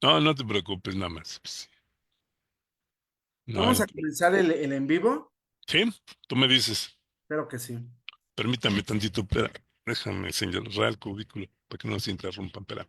No, no te preocupes, nada más. Pues, no Vamos hay. a comenzar el en vivo. ¿Sí? Tú me dices, Espero que sí. permítame tantito, espera. Déjame señalar el cubículo para que no se interrumpan, espera.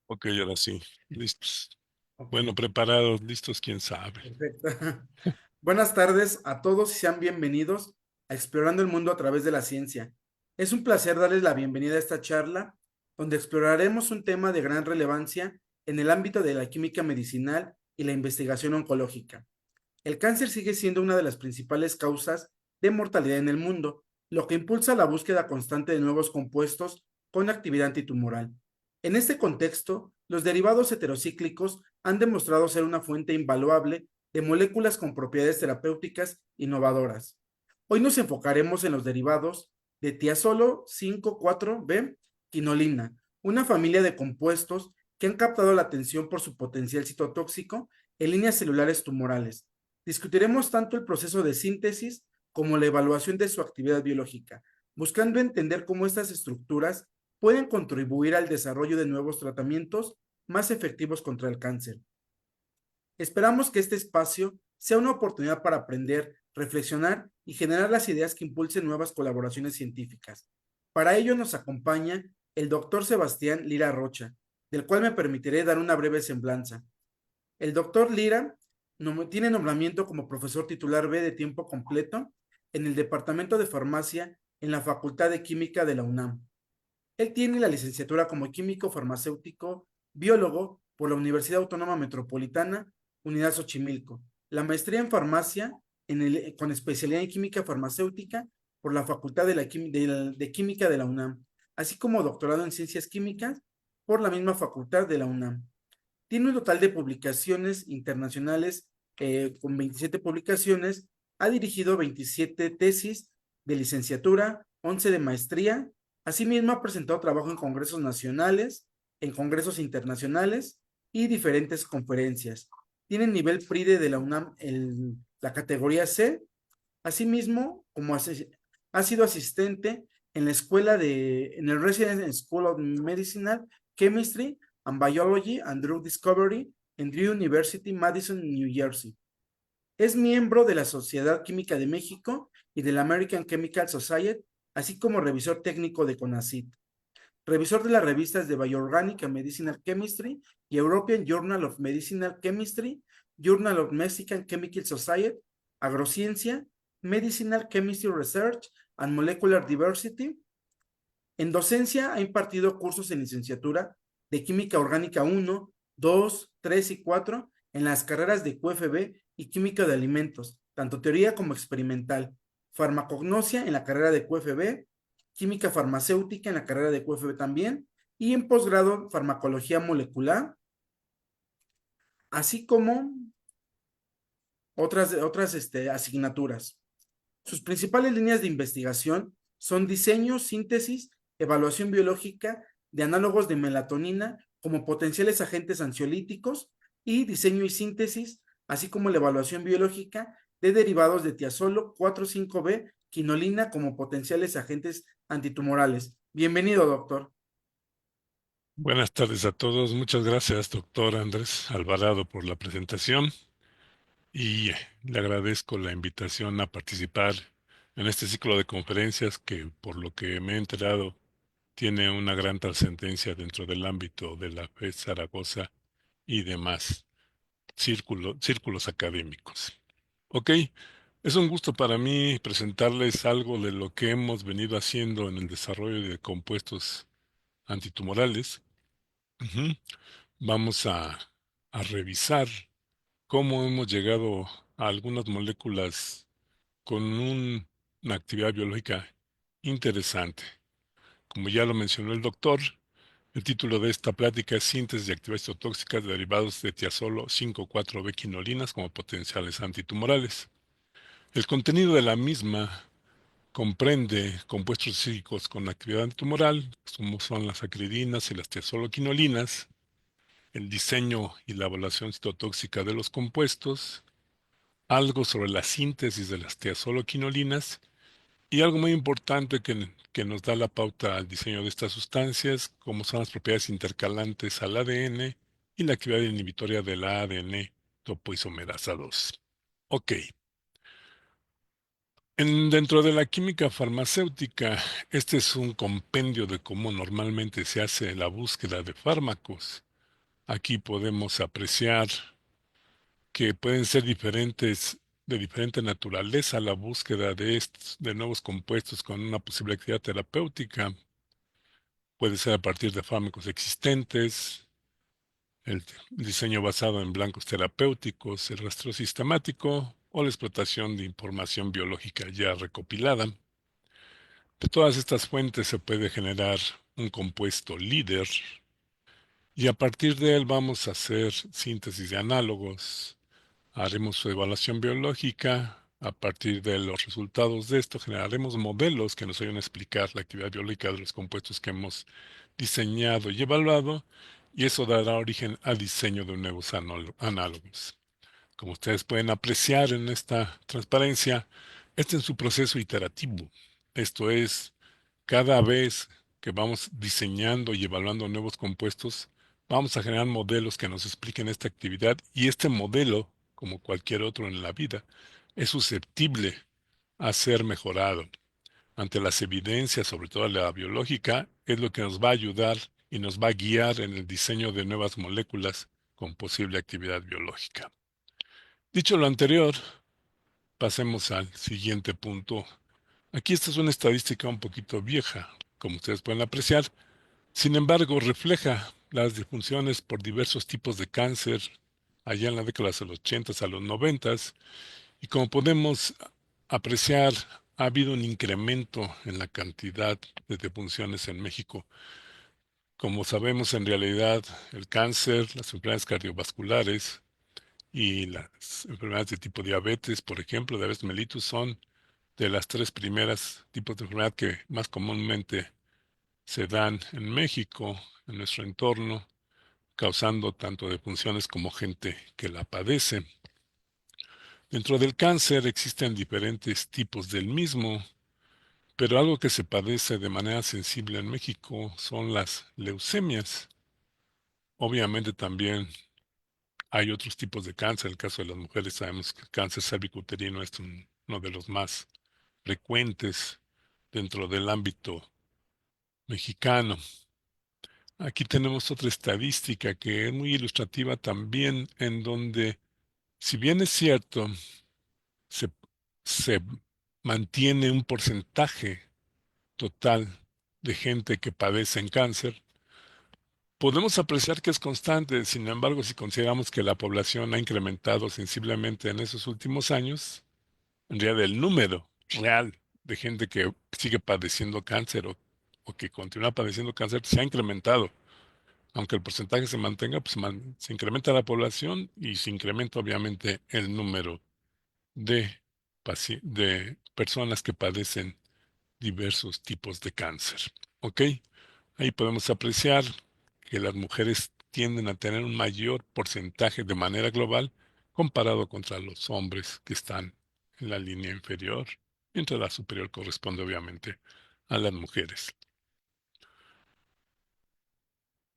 Ok, ahora sí, listos. Ok, Bueno, preparados, listos, quién sabe. perfecto. Buenas tardes a todos y sean bienvenidos a Explorando el Mundo a través de la Ciencia. Es un placer darles la bienvenida a esta charla, donde exploraremos un tema de gran relevancia en el ámbito de la química medicinal y la investigación oncológica. El cáncer sigue siendo una de las principales causas de mortalidad en el mundo, lo que impulsa la búsqueda constante de nuevos compuestos con actividad antitumoral. En este contexto, los derivados heterocíclicos han demostrado ser una fuente invaluable de moléculas con propiedades terapéuticas innovadoras. Hoy nos enfocaremos en los derivados de tiazolo 5,4-B quinolina, una familia de compuestos que han captado la atención por su potencial citotóxico en líneas celulares tumorales. Discutiremos tanto el proceso de síntesis como la evaluación de su actividad biológica, buscando entender cómo estas estructuras pueden contribuir al desarrollo de nuevos tratamientos más efectivos contra el cáncer. Esperamos que este espacio sea una oportunidad para aprender, reflexionar y generar las ideas que impulsen nuevas colaboraciones científicas. Para ello nos acompaña el doctor Sebastián Lira Rocha, del cual me permitiré dar una breve semblanza. El doctor Lira tiene nombramiento como profesor titular B de tiempo completo en el Departamento de Farmacia en la Facultad de Química de la UNAM. Él tiene la licenciatura como químico farmacéutico biólogo por la Universidad Autónoma Metropolitana, Unidad Xochimilco, la maestría en farmacia con especialidad en química farmacéutica por la Facultad de Química de la UNAM, así como doctorado en ciencias químicas por la misma Facultad de la UNAM. Tiene un total de publicaciones internacionales con 27 publicaciones. Ha dirigido 27 tesis de licenciatura, 11 de maestría. Asimismo, ha presentado trabajo en congresos nacionales, en congresos internacionales y diferentes conferencias. Tiene el nivel PRIDE de la UNAM, la categoría C. Asimismo, ha sido asistente en la en el Resident School of Medicinal Chemistry and Biology and Drug Discovery en Drew University, Madison, New Jersey. Es miembro de la Sociedad Química de México y de la American Chemical Society, así como revisor técnico de CONACYT. Revisor de las revistas de Bioorganic and Medicinal Chemistry y European Journal of Medicinal Chemistry, Journal of Mexican Chemical Society, Agrociencia, Medicinal Chemistry Research and Molecular Diversity. En docencia ha impartido cursos en licenciatura de Química Orgánica 1, 2, 3 y 4 en las carreras de QFB y Química de Alimentos, tanto teoría como experimental. Farmacognosia en la carrera de QFB, Química Farmacéutica en la carrera de QFB también, y en posgrado Farmacología Molecular, así como otras asignaturas. Sus principales líneas de investigación son diseño, síntesis, evaluación biológica de análogos de melatonina como potenciales agentes ansiolíticos y diseño y síntesis, así como la evaluación biológica de derivados de tiazolo 4,5-B, quinolina como potenciales agentes antitumorales. Bienvenido, doctor. Buenas tardes a todos. Muchas gracias, doctor Andrés Alvarado, por la presentación y le agradezco la invitación a participar en este ciclo de conferencias que, por lo que me he enterado, tiene una gran trascendencia dentro del ámbito de la FES Zaragoza y demás círculos académicos. Ok, es un gusto para mí presentarles algo de lo que hemos venido haciendo en el desarrollo de compuestos antitumorales. Ujú. Vamos a revisar cómo hemos llegado a algunas moléculas con una actividad biológica interesante. Como ya lo mencionó el doctor, el título de esta plática es Síntesis de actividades citotóxicas derivados de tiazolo 5,4-B-quinolinas como potenciales antitumorales. El contenido de la misma comprende compuestos psíquicos con actividad antitumoral, como son las acridinas y las tiazoloquinolinas, el diseño y la evaluación citotóxica de los compuestos, algo sobre la síntesis de las tiazoloquinolinas y algo muy importante que nos da la pauta al diseño de estas sustancias, como son las propiedades intercalantes al ADN y la actividad inhibitoria de la ADN topoisomerasa 2. Ok. Dentro de la química farmacéutica, este es un compendio de cómo normalmente se hace la búsqueda de fármacos. Aquí podemos apreciar que pueden ser diferentes, de diferente naturaleza la búsqueda de nuevos compuestos con una posible actividad terapéutica. Puede ser a partir de fármacos existentes, el diseño basado en blancos terapéuticos, el rastreo sistemático o la explotación de información biológica ya recopilada. De todas estas fuentes se puede generar un compuesto líder y a partir de él vamos a hacer síntesis de análogos. Haremos su evaluación biológica. A partir de los resultados de esto, generaremos modelos que nos ayuden a explicar la actividad biológica de los compuestos que hemos diseñado y evaluado, y eso dará origen al diseño de nuevos análogos. Como ustedes pueden apreciar en esta transparencia, este es su proceso iterativo. Esto es, cada vez que vamos diseñando y evaluando nuevos compuestos, vamos a generar modelos que nos expliquen esta actividad y este modelo, como cualquier otro en la vida, es susceptible a ser mejorado. Ante las evidencias, sobre todo la biológica, es lo que nos va a ayudar y nos va a guiar en el diseño de nuevas moléculas con posible actividad biológica. Dicho lo anterior, pasemos al siguiente punto. Aquí esta es una estadística un poquito vieja, como ustedes pueden apreciar. Sin embargo, refleja las disfunciones por diversos tipos de cáncer allá en la década de los 80 a los 90 y como podemos apreciar, ha habido un incremento en la cantidad de defunciones en México. Como sabemos, en realidad, el cáncer, las enfermedades cardiovasculares y las enfermedades de tipo diabetes, por ejemplo, diabetes mellitus, son de las tres primeras tipos de enfermedad que más comúnmente se dan en México, en nuestro entorno, causando tanto defunciones como gente que la padece. Dentro del cáncer existen diferentes tipos del mismo, pero algo que se padece de manera sensible en México son las leucemias. Obviamente también hay otros tipos de cáncer. En el caso de las mujeres sabemos que el cáncer cervicuterino es uno de los más frecuentes dentro del ámbito mexicano. Aquí tenemos otra estadística que es muy ilustrativa también, en donde, si bien es cierto, se, se mantiene un porcentaje total de gente que padece en cáncer, podemos apreciar que es constante. Sin embargo, si consideramos que la población ha incrementado sensiblemente en esos últimos años, en realidad el número real de gente que sigue padeciendo cáncer o que continúa padeciendo cáncer se ha incrementado. Aunque el porcentaje se mantenga, pues se incrementa la población y se incrementa obviamente el número de, de personas que padecen diversos tipos de cáncer. ¿Ok? Ahí podemos apreciar que las mujeres tienden a tener un mayor porcentaje de manera global comparado contra los hombres que están en la línea inferior, mientras la superior corresponde obviamente a las mujeres.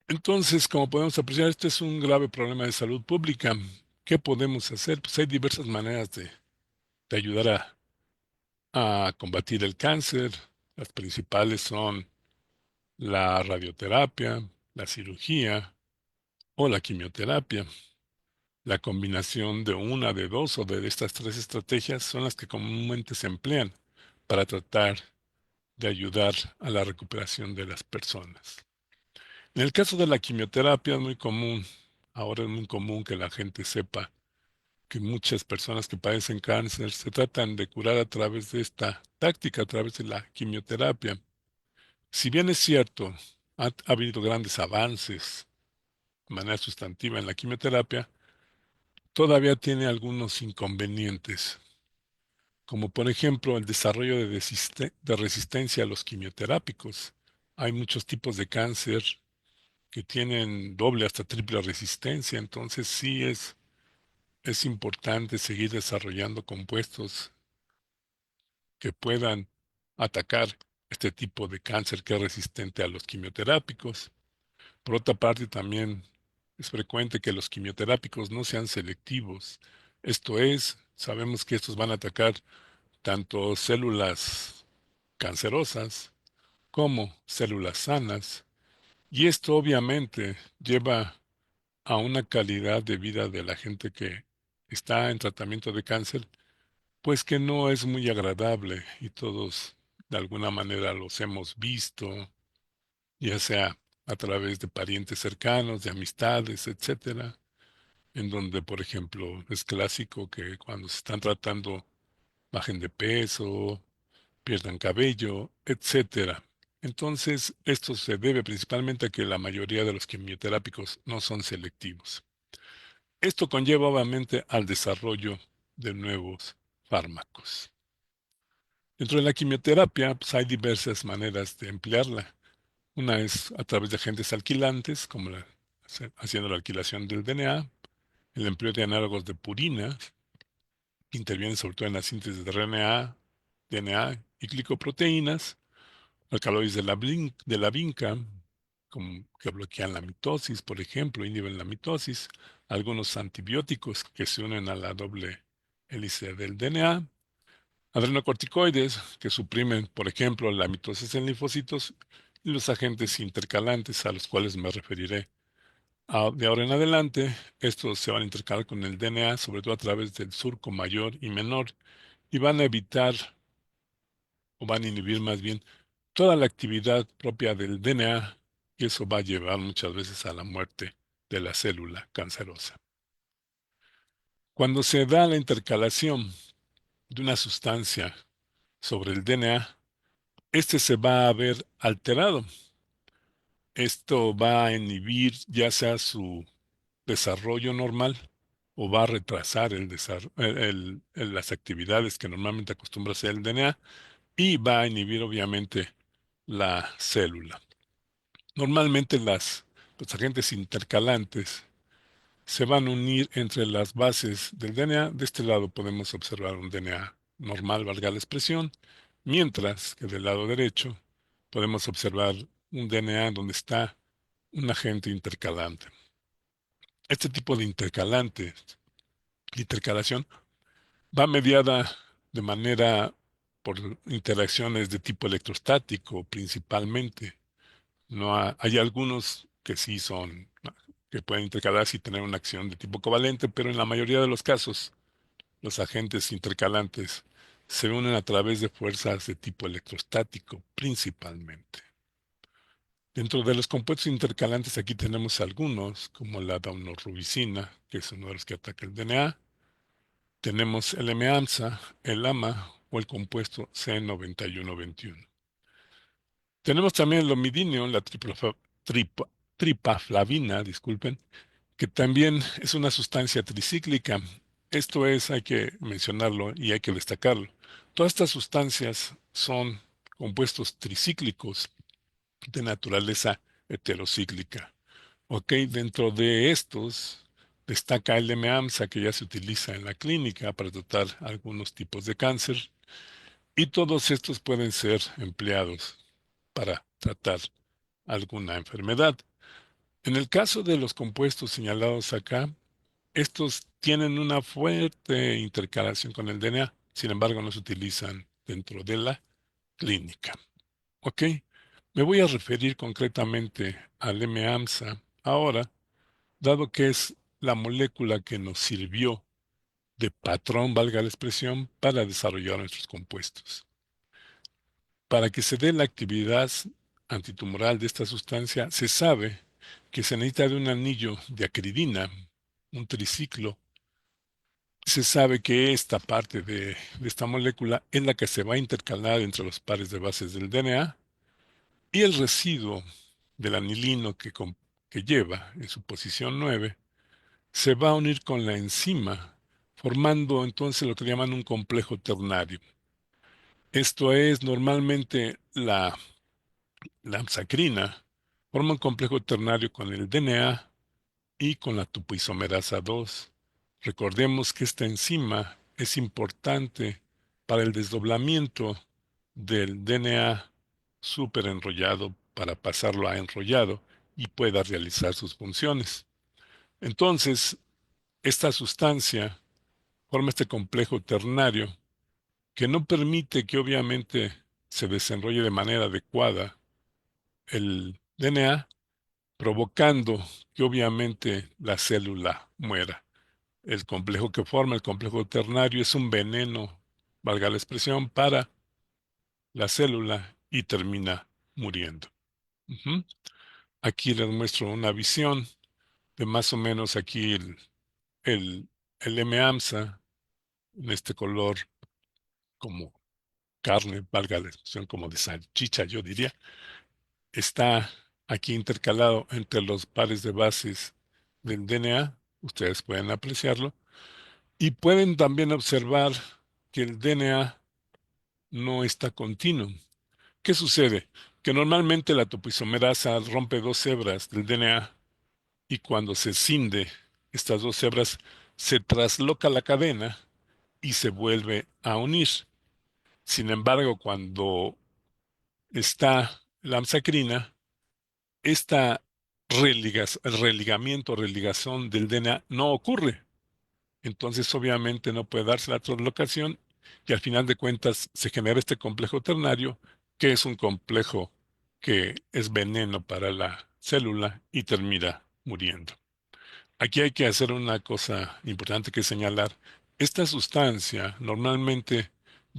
Entonces, como podemos apreciar, este es un grave problema de salud pública. ¿Qué podemos hacer? Pues hay diversas maneras de ayudar a combatir el cáncer. Las principales son la radioterapia, la cirugía o la quimioterapia. La combinación de una, de dos o de estas tres estrategias son las que comúnmente se emplean para tratar de ayudar a la recuperación de las personas. En el caso de la quimioterapia es muy común, ahora es muy común que la gente sepa que muchas personas que padecen cáncer se tratan de curar a través de esta táctica, a través de la quimioterapia. Si bien es cierto, ha habido grandes avances de manera sustantiva en la quimioterapia, todavía tiene algunos inconvenientes, como por ejemplo el desarrollo de resistencia a los quimioterápicos. Hay muchos tipos de cáncer que tienen doble hasta triple resistencia, entonces sí es importante seguir desarrollando compuestos que puedan atacar este tipo de cáncer que es resistente a los quimioterápicos. Por otra parte, también es frecuente que los quimioterápicos no sean selectivos. Esto es, sabemos que estos van a atacar tanto células cancerosas como células sanas, y esto obviamente lleva a una calidad de vida de la gente que está en tratamiento de cáncer, pues que no es muy agradable y todos de alguna manera los hemos visto, ya sea a través de parientes cercanos, de amistades, etcétera, en donde, por ejemplo, es clásico que cuando se están tratando bajen de peso, pierdan cabello, etcétera. Entonces, esto se debe principalmente a que la mayoría de los quimioterápicos no son selectivos. Esto conlleva obviamente al desarrollo de nuevos fármacos. Dentro de la quimioterapia, pues, hay diversas maneras de emplearla. Una es a través de agentes alquilantes, como haciendo la alquilación del DNA, el empleo de análogos de purina, que intervienen sobre todo en la síntesis de RNA, DNA y glicoproteínas, alcaloides de la vinca, como que bloquean la mitosis, por ejemplo, inhiben la mitosis, algunos antibióticos que se unen a la doble hélice del DNA, adrenocorticoides que suprimen, por ejemplo, la mitosis en linfocitos, y los agentes intercalantes a los cuales me referiré. De ahora en adelante, estos se van a intercalar con el DNA, sobre todo a través del surco mayor y menor, y van a evitar, o van a inhibir más bien, toda la actividad propia del DNA, y eso va a llevar muchas veces a la muerte de la célula cancerosa. Cuando se da la intercalación de una sustancia sobre el DNA, este se va a ver alterado. Esto va a inhibir ya sea su desarrollo normal o va a retrasar las actividades que normalmente acostumbra hacer el DNA y va a inhibir obviamente la célula. Normalmente los agentes intercalantes se van a unir entre las bases del DNA. De este lado podemos observar un DNA normal, valga la expresión, mientras que del lado derecho podemos observar un DNA donde está un agente intercalante. Este tipo de intercalación, va mediada de manera por interacciones de tipo electrostático principalmente. No hay algunos que sí son, que pueden intercalarse y tener una acción de tipo covalente, pero en la mayoría de los casos, los agentes intercalantes se unen a través de fuerzas de tipo electrostático principalmente. Dentro de los compuestos intercalantes aquí tenemos algunos, como la daunorubicina, que es uno de los que ataca el DNA. Tenemos el M-AMSA, el AMA o el compuesto C9121. Tenemos también el omidinio, la tripaflavina, disculpen, que también es una sustancia tricíclica. Esto es, hay que mencionarlo y hay que destacarlo. Todas estas sustancias son compuestos tricíclicos de naturaleza heterocíclica. Ok, dentro de estos destaca el M-AMSA que ya se utiliza en la clínica para tratar algunos tipos de cáncer y todos estos pueden ser empleados para tratar alguna enfermedad. En el caso de los compuestos señalados acá, estos tienen una fuerte intercalación con el DNA, sin embargo no se utilizan dentro de la clínica. ¿Ok? Me voy a referir concretamente al M-AMSA ahora, dado que es la molécula que nos sirvió de patrón, valga la expresión, para desarrollar nuestros compuestos. Para que se dé la actividad antitumoral de esta sustancia, se sabe que se necesita de un anillo de acridina, un triciclo, Se sabe que esta parte de esta molécula es la que se va a intercalar entre los pares de bases del DNA y el residuo del anilino que lleva en su posición 9 se va a unir con la enzima, formando entonces lo que llaman un complejo ternario. Esto es normalmente la amsacrina, forma un complejo ternario con el DNA y con la topoisomerasa 2. Recordemos que esta enzima es importante para el desdoblamiento del DNA súper enrollado para pasarlo a enrollado y pueda realizar sus funciones. Entonces, esta sustancia forma este complejo ternario que no permite que obviamente se desenrolle de manera adecuada el DNA, provocando que obviamente la célula muera. El complejo que forma el complejo ternario es un veneno, valga la expresión, para la célula y termina muriendo. Ujú. Aquí les muestro una visión de más o menos aquí el, el M-AMSA en este color como carne, valga la expresión, como de salchicha, yo diría, está aquí intercalado entre los pares de bases del DNA. Ustedes pueden apreciarlo. Y pueden también observar que el DNA no está continuo. ¿Qué sucede? Que normalmente la topoisomerasa rompe dos hebras del DNA y cuando se cinde estas dos hebras se trasloca la cadena y se vuelve a unir. Sin embargo, cuando está la amsacrina, esta religamiento, religación del DNA no ocurre. Entonces, obviamente, no puede darse la translocación y al final de cuentas se genera este complejo ternario, que es un complejo que es veneno para la célula y termina muriendo. Aquí hay que hacer una cosa importante que señalar. Esta sustancia normalmente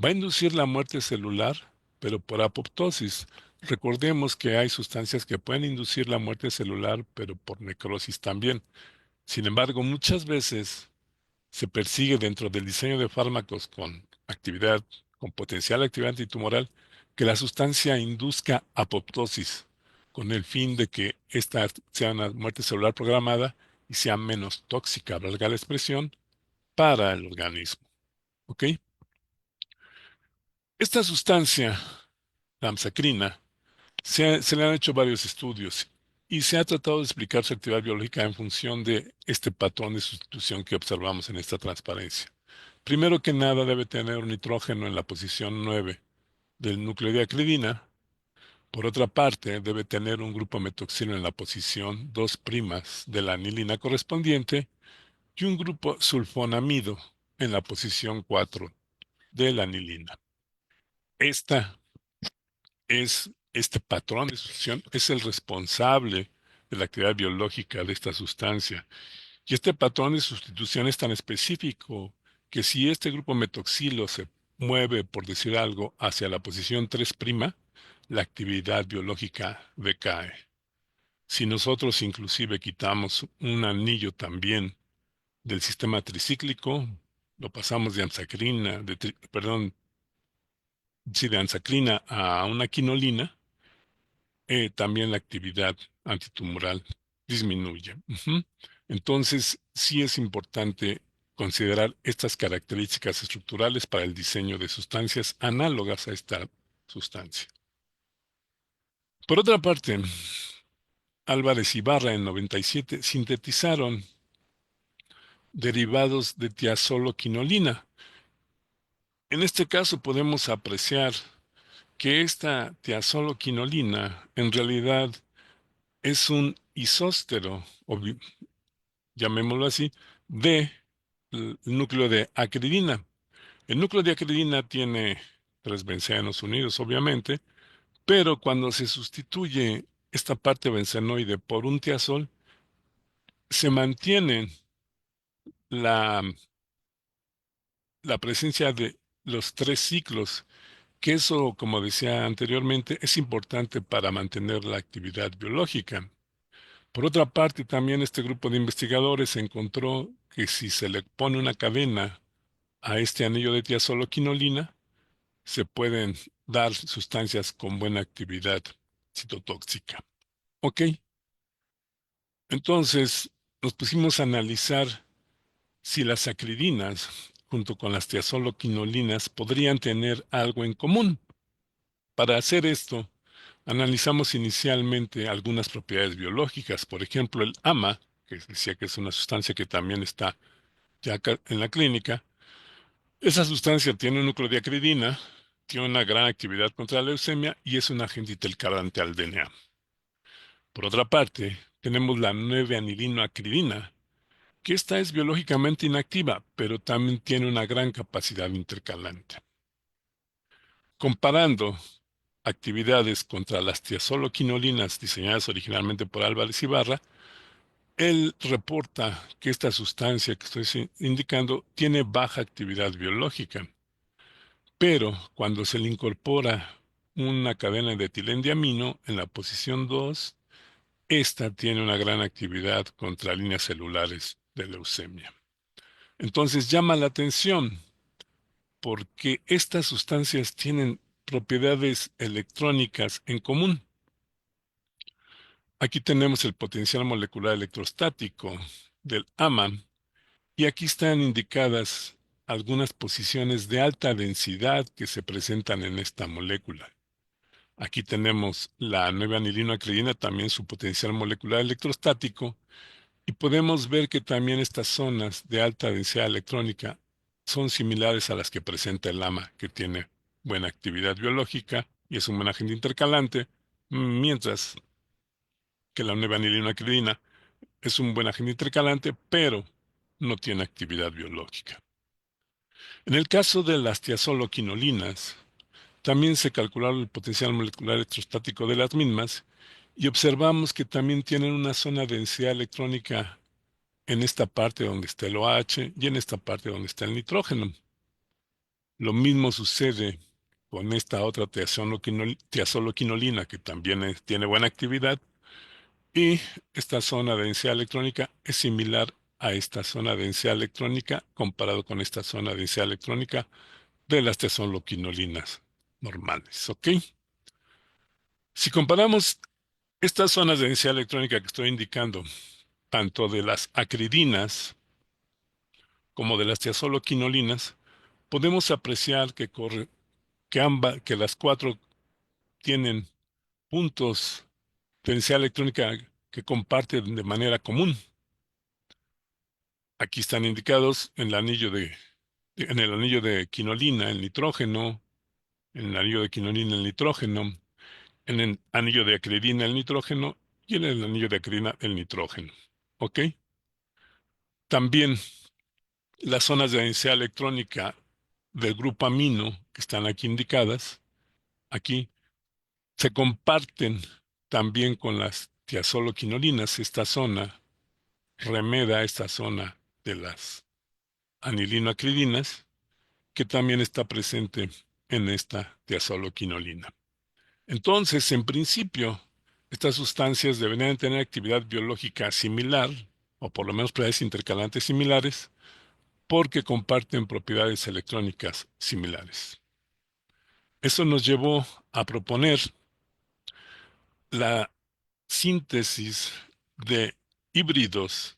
va a inducir la muerte celular, pero por apoptosis. Recordemos que hay sustancias que pueden inducir la muerte celular, pero por necrosis también. Sin embargo, muchas veces se persigue dentro del diseño de fármacos con potencial actividad antitumoral, que la sustancia induzca apoptosis, con el fin de que esta sea una muerte celular programada y sea menos tóxica, valga la expresión, para el organismo. ¿Ok? Esta sustancia, la amsacrina, se le han hecho varios estudios y se ha tratado de explicar su actividad biológica en función de este patrón de sustitución que observamos en esta transparencia. Primero que nada debe tener un nitrógeno en la posición 9 del núcleo de acridina. Por otra parte, debe tener un grupo metoxilo en la posición 2' de la anilina correspondiente y un grupo sulfonamido en la posición 4 de la anilina. Esta este patrón de sucesión es el responsable de la actividad biológica de esta sustancia. Y este patrón de sustitución es tan específico que si este grupo metoxilo se mueve, por decir algo, hacia la posición 3', la actividad biológica decae. Si nosotros inclusive quitamos un anillo también del sistema tricíclico, lo pasamos de ansacrina, perdón, sí, de ansacrina a una quinolina, también la actividad antitumoral disminuye. Ujú. Entonces, sí es importante considerar estas características estructurales para el diseño de sustancias análogas a esta sustancia. Por otra parte, Álvarez y Barra en 97 sintetizaron derivados de tiazoloquinolina. En este caso podemos apreciar que esta tiazoloquinolina en realidad es un isóstero, llamémoslo así, de el núcleo de acridina. El núcleo de acridina tiene tres benceno unidos, obviamente, pero cuando se sustituye esta parte bencenoide por un tiazol, se mantiene la, la presencia de los tres ciclos, que eso, como decía anteriormente, es importante para mantener la actividad biológica. Por otra parte, también este grupo de investigadores encontró que si se le pone una cadena a este anillo de tiazoloquinolina, se pueden dar sustancias con buena actividad citotóxica. Ok, entonces nos pusimos a analizar si las acridinas, junto con las tiazoloquinolinas, podrían tener algo en común. Para hacer esto, analizamos inicialmente algunas propiedades biológicas, por ejemplo, el AMA, que decía que es una sustancia que también está ya en la clínica. Esa sustancia tiene un núcleo de acridina, tiene una gran actividad contra la leucemia y es un agente intercalante al DNA. Por otra parte, tenemos la 9-anilinoacridina, que esta es biológicamente inactiva, pero también tiene una gran capacidad intercalante. Comparando actividades contra las tiazoloquinolinas diseñadas originalmente por Álvarez y Barra, él reporta que esta sustancia que estoy indicando tiene baja actividad biológica, pero cuando se le incorpora una cadena de etilendiamino en la posición 2, esta tiene una gran actividad contra líneas celulares de leucemia. Entonces llama la atención porque estas sustancias tienen propiedades electrónicas en común. Aquí tenemos el potencial molecular electrostático del AMA y aquí están indicadas algunas posiciones de alta densidad que se presentan en esta molécula. Aquí tenemos la 9-anilinoacridina, también su potencial molecular electrostático, y podemos ver que también estas zonas de alta densidad electrónica son similares a las que presenta el AMA, que tiene buena actividad biológica y es un buen agente intercalante, mientras que la 9-anilinoacridina es un buen agente intercalante, pero no tiene actividad biológica. En el caso de las tiazoloquinolinas, también se calcularon el potencial molecular electrostático de las mismas y observamos que también tienen una zona de densidad electrónica en esta parte donde está el OH y en esta parte donde está el nitrógeno. Lo mismo sucede con esta otra tiazoloquinolina que también tiene buena actividad y esta zona de densidad electrónica es similar a esta zona de densidad electrónica comparado con esta zona de densidad electrónica de las tiazoloquinolinas normales, ¿ok? Si comparamos estas zonas de densidad electrónica que estoy indicando, tanto de las acridinas como de las tiazoloquinolinas, podemos apreciar que las cuatro tienen puntos de densidad electrónica que comparten de manera común. Aquí están indicados en el anillo de quinolina, el nitrógeno, en el anillo de quinolina, el nitrógeno, en el anillo de acridina, el nitrógeno, y en el anillo de acridina, el nitrógeno. ¿Ok? También las zonas de densidad electrónica del grupo amino, que están aquí indicadas, aquí, se comparten también con las tiazoloquinolinas. Esta zona remeda esta zona de las anilinoacridinas, que también está presente en esta tiazoloquinolina. Entonces, en principio, estas sustancias deberían tener actividad biológica similar, o por lo menos propiedades intercalantes similares, porque comparten propiedades electrónicas similares. Eso nos llevó a proponer la síntesis de híbridos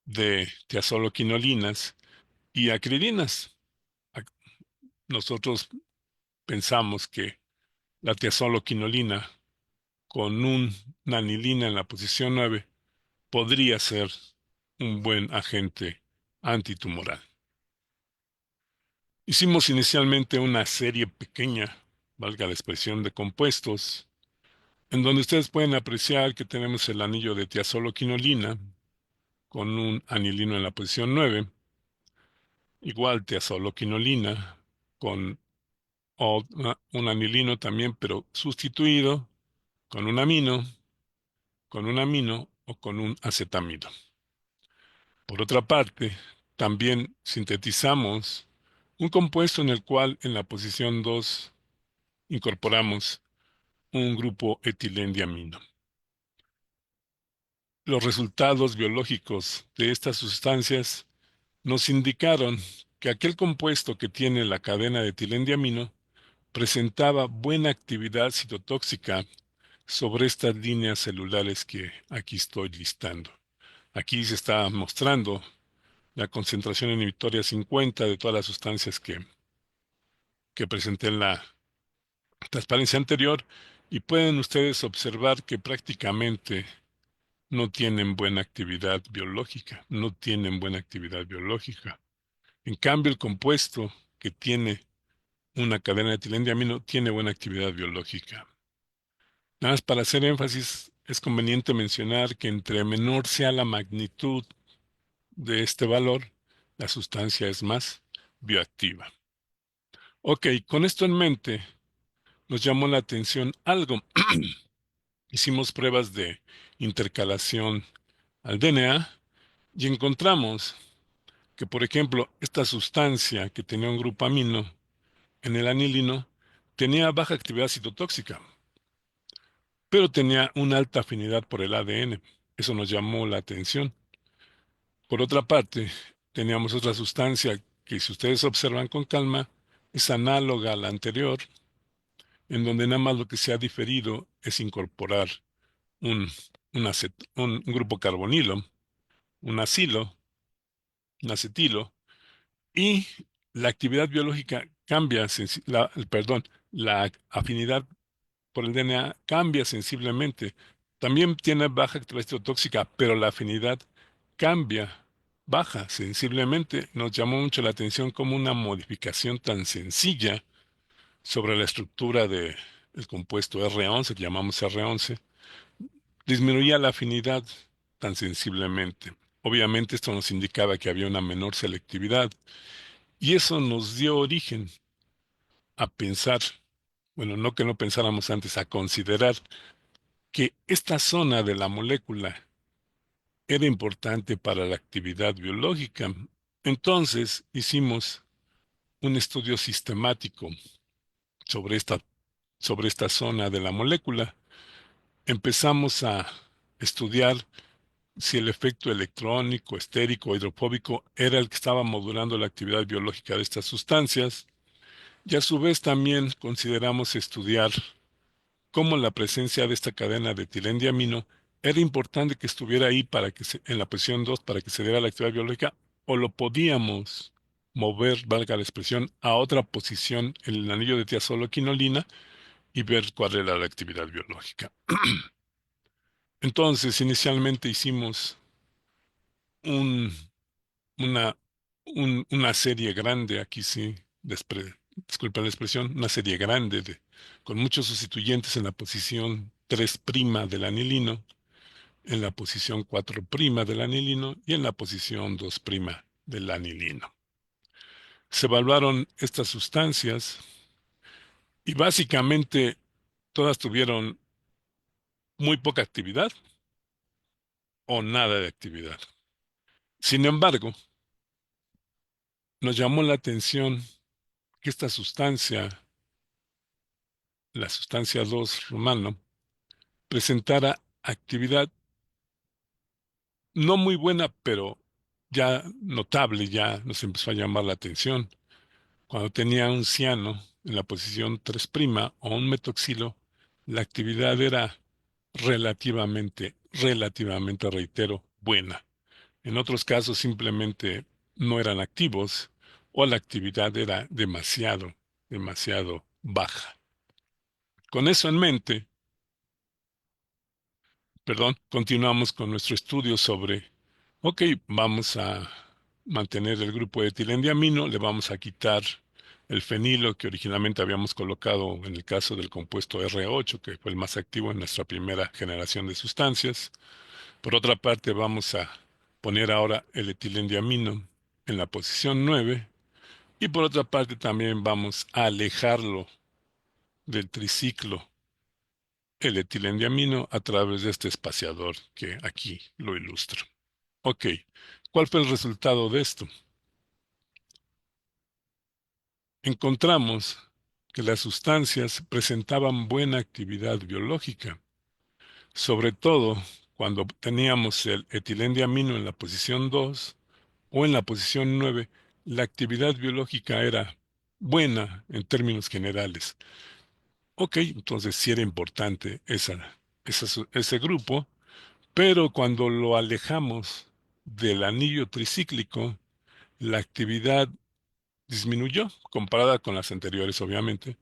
de tiazoloquinolinas y acridinas. Ac- Nosotros pensamos que la tiazoloquinolina con una anilina en la posición 9 podría ser un buen agente antitumoral. Hicimos inicialmente una serie pequeña, valga la expresión, de compuestos, en donde ustedes pueden apreciar que tenemos el anillo de tiazoloquinolina con un anilino en la posición 9, igual tiazoloquinolina con un anilino también, pero sustituido con un amino o con un acetamido. Por otra parte, también sintetizamos un compuesto en el cual en la posición 2 incorporamos un grupo etilendiamino. los resultados biológicos de estas sustancias nos indicaron que aquel compuesto que tiene la cadena de etilendiamino presentaba buena actividad citotóxica sobre estas líneas celulares que aquí estoy listando. Aquí se está mostrando la concentración inhibitoria 50 de todas las sustancias que presenté en la transparencia anterior y pueden ustedes observar que prácticamente no tienen buena actividad biológica, no tienen buena actividad biológica. En cambio, el compuesto que tiene una cadena de etilendiamino tiene buena actividad biológica. Nada más para hacer énfasis, es conveniente mencionar que entre menor sea la magnitud de este valor, la sustancia es más bioactiva. Ok, con esto en mente, nos llamó la atención algo. Hicimos pruebas de intercalación al DNA y encontramos que, por ejemplo, esta sustancia que tenía un grupo amino en el anilino tenía baja actividad citotóxica, pero tenía una alta afinidad por el ADN. Eso nos llamó la atención. Por otra parte, teníamos otra sustancia que, si ustedes observan con calma, es análoga a la anterior, en donde nada más lo que se ha diferido es incorporar un, un grupo carbonilo, un acilo, un acetilo, y la actividad biológica cambia, perdón, la afinidad por el DNA cambia sensiblemente. También tiene baja actividad tóxica, pero la afinidad cambia, baja sensiblemente. Nos llamó mucho la atención como una modificación tan sencilla sobre la estructura del compuesto R11, que llamamos R11, disminuía la afinidad tan sensiblemente. Obviamente esto nos indicaba que había una menor selectividad y eso nos dio origen a pensar, bueno, no que no pensáramos antes, a considerar que esta zona de la molécula era importante para la actividad biológica. Entonces hicimos un estudio sistemático sobre sobre esta zona de la molécula. Empezamos a estudiar si el efecto electrónico, estérico o hidrofóbico era el que estaba modulando la actividad biológica de estas sustancias, y a su vez también consideramos estudiar cómo la presencia de esta cadena de etilendiamino era importante que estuviera ahí para que en la posición 2 para que se diera la actividad biológica, o lo podíamos mover, valga la expresión, a otra posición en el anillo de tiazoloquinolina y ver cuál era la actividad biológica. Entonces, inicialmente hicimos un una, una serie grande, aquí sí, disculpa la expresión, una serie grande con muchos sustituyentes en la posición 3' del anilino, en la posición 4' del anilino y en la posición 2' del anilino. Se evaluaron estas sustancias y básicamente todas tuvieron muy poca actividad o nada de actividad. Sin embargo, nos llamó la atención que esta sustancia, la sustancia 2 romano, presentara actividad no muy buena, pero ya notable, ya nos empezó a llamar la atención. Cuando tenía un ciano en la posición 3' o un metoxilo, la actividad era relativamente, reitero, buena. En otros casos simplemente no eran activos o la actividad era demasiado baja. Con eso en mente, perdón, continuamos con nuestro estudio sobre, ok, vamos a mantener el grupo de etilendiamino, le vamos a quitar el fenilo que originalmente habíamos colocado en el caso del compuesto R8, que fue el más activo en nuestra primera generación de sustancias. Por otra parte, vamos a poner ahora el etilendiamino en la posición 9 y por otra parte también vamos a alejarlo del triciclo el etilendiamino a través de este espaciador que aquí lo ilustro. Ok, ¿cuál fue el resultado de esto? Encontramos que las sustancias presentaban buena actividad biológica, sobre todo cuando teníamos el etilendiamino en la posición 2 o en la posición 9, la actividad biológica era buena en términos generales. Ok, entonces sí era importante ese grupo, pero cuando lo alejamos del anillo tricíclico, la actividad disminuyó comparada con las anteriores, obviamente.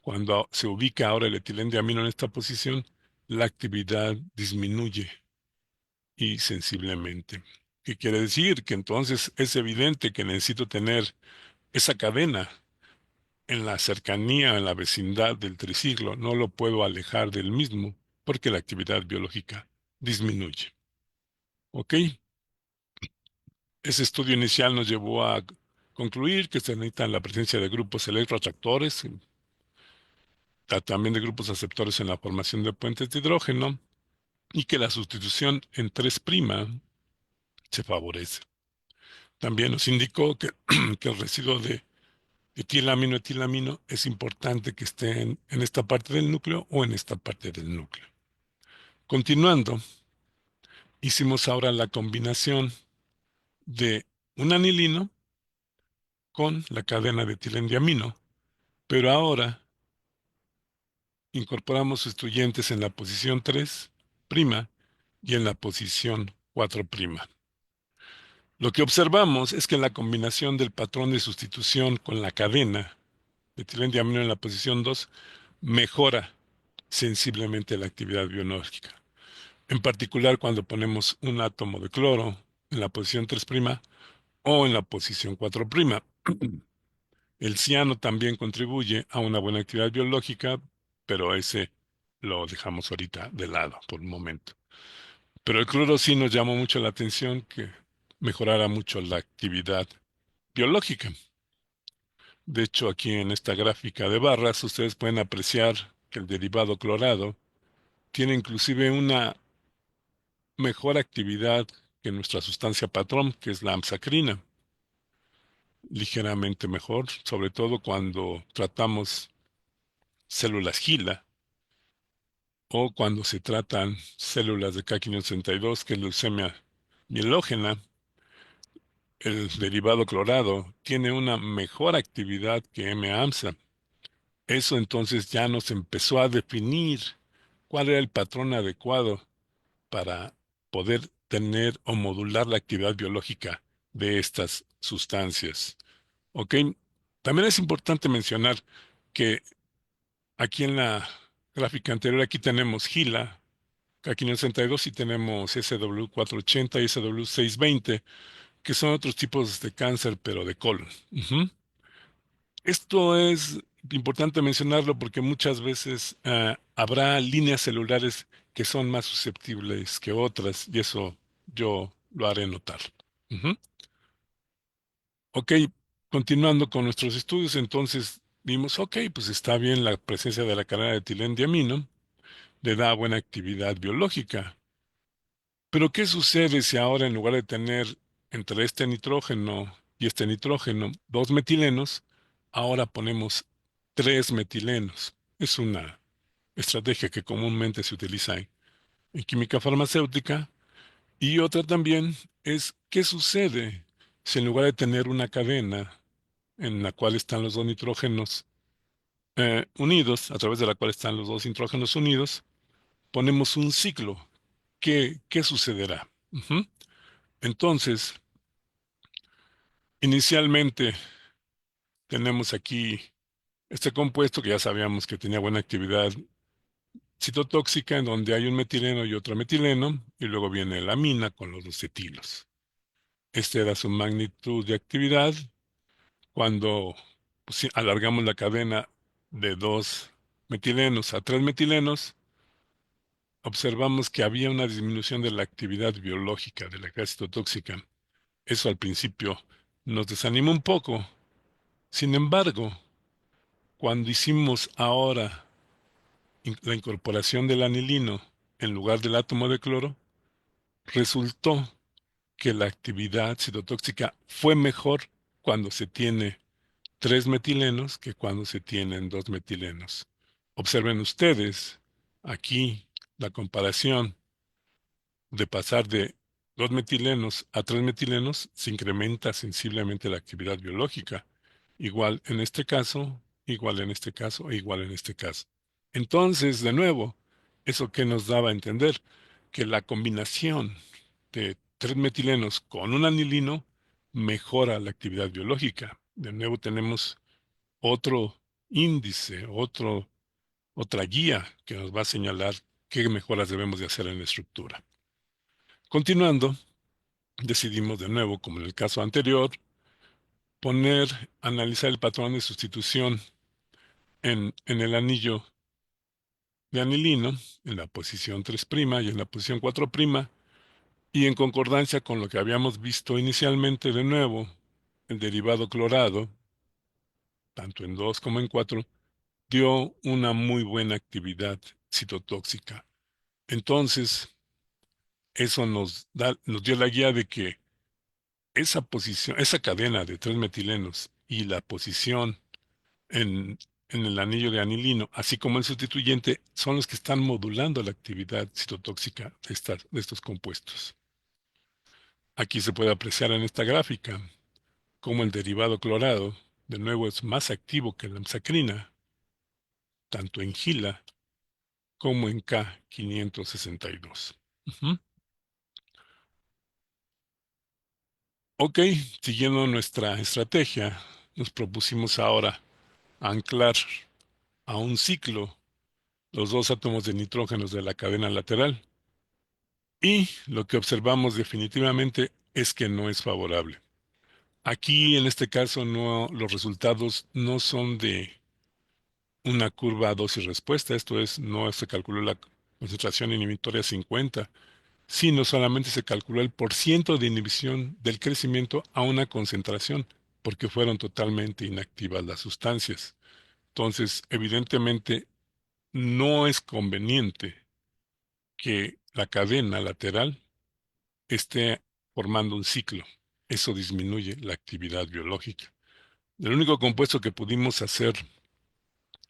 Cuando se ubica ahora el etilendiamino en esta posición, la actividad disminuye y sensiblemente. ¿Qué quiere decir? Que entonces es evidente que necesito tener esa cadena en la cercanía, en la vecindad del triciclo. No lo puedo alejar del mismo porque la actividad biológica disminuye. ¿Ok? Ese estudio inicial nos llevó a concluir que se necesita la presencia de grupos electroatractores, también de grupos aceptores en la formación de puentes de hidrógeno y que la sustitución en 3' se favorece. También nos indicó que, que el residuo de etilamino es importante que esté en esta parte del núcleo o en esta parte del núcleo. Continuando, hicimos ahora la combinación de un anilino con la cadena de etilendiamino, pero ahora incorporamos sustituyentes en la posición 3' y en la posición 4'. Lo que observamos es que la combinación del patrón de sustitución con la cadena de etilendiamino en la posición 2 mejora sensiblemente la actividad biológica. En particular cuando ponemos un átomo de cloro en la posición 3' o en la posición 4'. El ciano también contribuye a una buena actividad biológica, pero ese lo dejamos ahorita de lado por un momento. Pero el cloro sí nos llamó mucho la atención que mejorara mucho la actividad biológica. De hecho, aquí en esta gráfica de barras ustedes pueden apreciar que el derivado clorado tiene inclusive una mejor actividad que nuestra sustancia patrón, que es la amsacrina, ligeramente mejor, sobre todo cuando tratamos células GILA o cuando se tratan células de K562, que es leucemia mielógena. El derivado clorado tiene una mejor actividad que M-AMSA. Eso entonces ya nos empezó a definir cuál era el patrón adecuado para poder tener o modular la actividad biológica de estas sustancias. ¿Ok? También es importante mencionar que aquí en la gráfica anterior, aquí tenemos GILA, K562 y tenemos SW480 y SW620, que son otros tipos de cáncer, pero de colon. Ujú. Esto es importante mencionarlo porque muchas veces habrá líneas celulares que son más susceptibles que otras y eso yo lo haré notar. Ujú. Ok, continuando con nuestros estudios, entonces vimos, ok, pues está bien la presencia de la cadena de etilendiamino, le da buena actividad biológica, pero ¿qué sucede si ahora en lugar de tener entre este nitrógeno y este nitrógeno dos metilenos, ahora ponemos tres metilenos? Es una estrategia que comúnmente se utiliza en química farmacéutica. Y otra también es, ¿qué sucede si en lugar de tener una cadena en la cual están los dos nitrógenos unidos, a través de la cual están los dos nitrógenos unidos, ponemos un ciclo? ¿Qué sucederá? Ujú. Entonces, inicialmente tenemos aquí este compuesto que ya sabíamos que tenía buena actividad citotóxica, en donde hay un metileno y otro metileno, y luego viene la amina con los dos etilos. Esta era su magnitud de actividad. Cuando pues, sí, alargamos la cadena de dos metilenos a tres metilenos, observamos que había una disminución de la actividad biológica de la gas citotóxica. Eso al principio nos desanimó un poco. Sin embargo, cuando hicimos ahora la incorporación del anilino en lugar del átomo de cloro, resultó que la actividad citotóxica fue mejor cuando se tiene tres metilenos que cuando se tienen dos metilenos. Observen ustedes aquí la comparación de pasar de 2 metilenos a 3 metilenos, se incrementa sensiblemente la actividad biológica. Igual en este caso, igual en este caso e igual en este caso. Entonces, de nuevo, ¿eso qué nos daba a entender? Que la combinación de 3 metilenos con un anilino mejora la actividad biológica. De nuevo tenemos otro índice, otra guía que nos va a señalar qué mejoras debemos de hacer en la estructura. Continuando, decidimos de nuevo, como en el caso anterior, analizar el patrón de sustitución en el anillo de anilino, en la posición 3' y en la posición 4', y en concordancia con lo que habíamos visto inicialmente, de nuevo, el derivado clorado, tanto en 2 como en 4, dio una muy buena actividad citotóxica. Entonces, eso nos dio la guía de que esa posición, esa cadena de 3 metilenos y la posición en, en el anillo de anilino, así como el sustituyente, son los que están modulando la actividad citotóxica de estos compuestos. Aquí se puede apreciar en esta gráfica cómo el derivado clorado, de nuevo, es más activo que la hemsacrina, tanto en Gila como en K562. Ujú. Ok, siguiendo nuestra estrategia, nos propusimos ahora anclar a un ciclo los dos átomos de nitrógenos de la cadena lateral, y lo que observamos definitivamente es que no es favorable. Aquí, en este caso, los resultados no son de una curva dosis-respuesta, esto es, no se calculó la concentración inhibitoria 50, sino solamente se calculó el porciento de inhibición del crecimiento a una concentración, porque fueron totalmente inactivas las sustancias. Entonces, evidentemente, no es conveniente que la cadena lateral esté formando un ciclo. Eso disminuye la actividad biológica. El único compuesto que pudimos hacer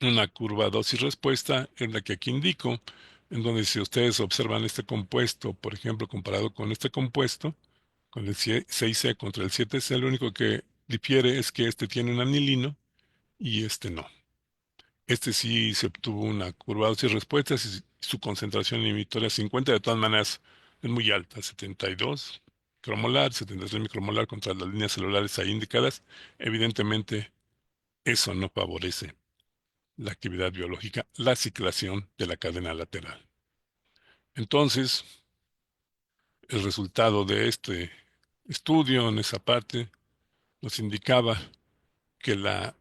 una curva dosis-respuesta es la que aquí indico, en donde si ustedes observan este compuesto, por ejemplo, comparado con este compuesto, con el 6C contra el 7C, lo único que difiere es que este tiene un anilino y este no. Este sí se obtuvo una curva de dosis-respuesta, y su concentración inhibitoria 50, de todas maneras es muy alta, 72 micromolar, 73 micromolar contra las líneas celulares ahí indicadas. Evidentemente, eso no favorece la actividad biológica, la ciclación de la cadena lateral. Entonces, el resultado de este estudio en esa parte nos indicaba que la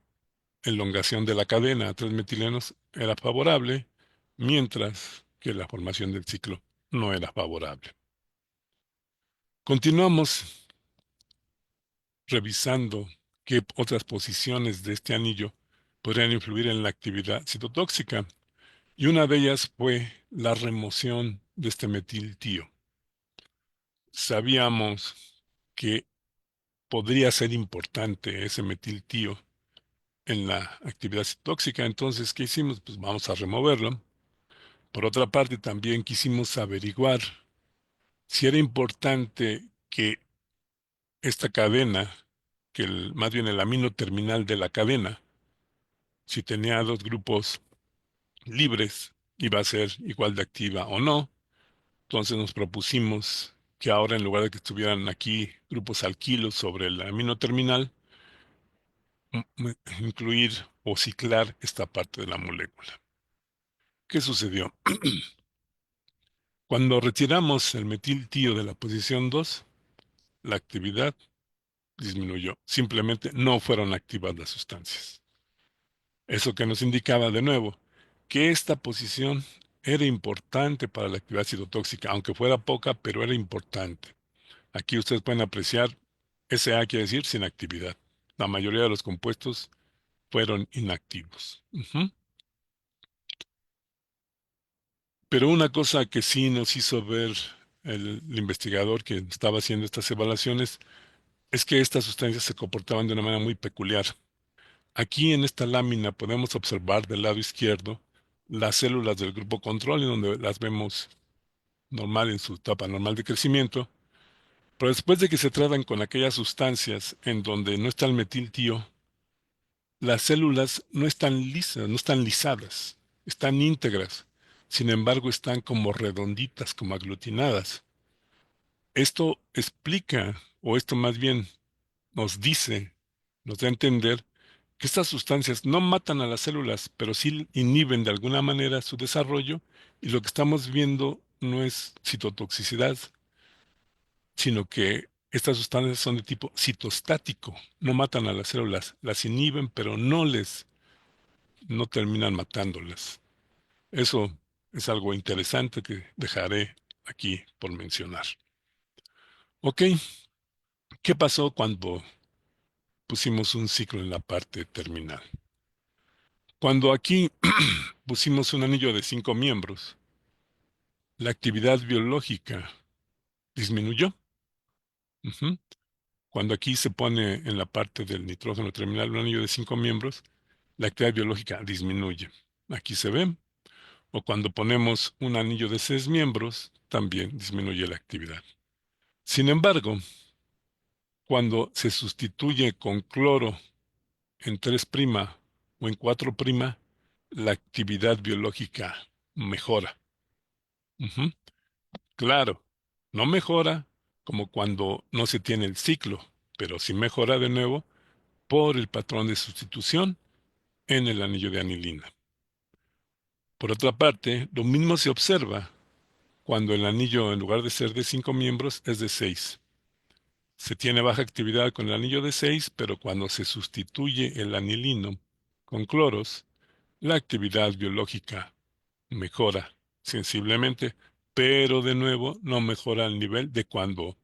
elongación de la cadena a 3 metilenos era favorable, mientras que la formación del ciclo no era favorable. Continuamos revisando qué otras posiciones de este anillo podrían influir en la actividad citotóxica, y una de ellas fue la remoción de este metiltío. Sabíamos que podría ser importante ese metiltío en la actividad tóxica, entonces, ¿qué hicimos? Pues vamos a removerlo. Por otra parte, también quisimos averiguar si era importante que esta cadena, más bien el amino terminal de la cadena, si tenía dos grupos libres, iba a ser igual de activa o no. Entonces nos propusimos que ahora, en lugar de que estuvieran aquí grupos alquilos sobre el amino terminal, incluir o ciclar esta parte de la molécula. ¿Qué sucedió? Cuando retiramos el metiltío de la posición 2, la actividad disminuyó. Simplemente no fueron activas las sustancias. Eso que nos indicaba de nuevo que esta posición era importante para la actividad citotóxica, aunque fuera poca, pero era importante. Aquí ustedes pueden apreciar SA, quiere decir sin actividad. La mayoría de los compuestos fueron inactivos. Ujú. Pero una cosa que sí nos hizo ver el investigador que estaba haciendo estas evaluaciones es que estas sustancias se comportaban de una manera muy peculiar. Aquí en esta lámina podemos observar del lado izquierdo las células del grupo control, en donde las vemos normal en su etapa normal de crecimiento, pero después de que se tratan con aquellas sustancias en donde no está el metiltío, las células no están lisas, no están lisadas, están íntegras. Sin embargo, están como redonditas, como aglutinadas. Esto explica, o esto más bien nos dice, nos da a entender que estas sustancias no matan a las células, pero sí inhiben de alguna manera su desarrollo, y lo que estamos viendo no es citotoxicidad, sino que estas sustancias son de tipo citostático, no matan a las células, las inhiben, pero no terminan matándolas. Eso es algo interesante que dejaré aquí por mencionar. Ok, ¿qué pasó cuando pusimos un ciclo en la parte terminal? Cuando aquí pusimos un anillo de 5 miembros, la actividad biológica disminuyó. Ujú. Cuando aquí se pone en la parte del nitrógeno terminal un anillo de 5 miembros, la actividad biológica disminuye. Aquí se ve. O cuando ponemos un anillo de 6 miembros, también disminuye la actividad. Sin embargo, cuando se sustituye con cloro en 3' o en 4', la actividad biológica mejora. Ujú. Claro, no mejora como cuando no se tiene el ciclo, pero sí mejora de nuevo por el patrón de sustitución en el anillo de anilina. Por otra parte, lo mismo se observa cuando el anillo, en lugar de ser de 5 miembros, es de 6. Se tiene baja actividad con el anillo de 6, pero cuando se sustituye el anilino con cloros, la actividad biológica mejora sensiblemente, pero de nuevo no mejora al nivel de cuando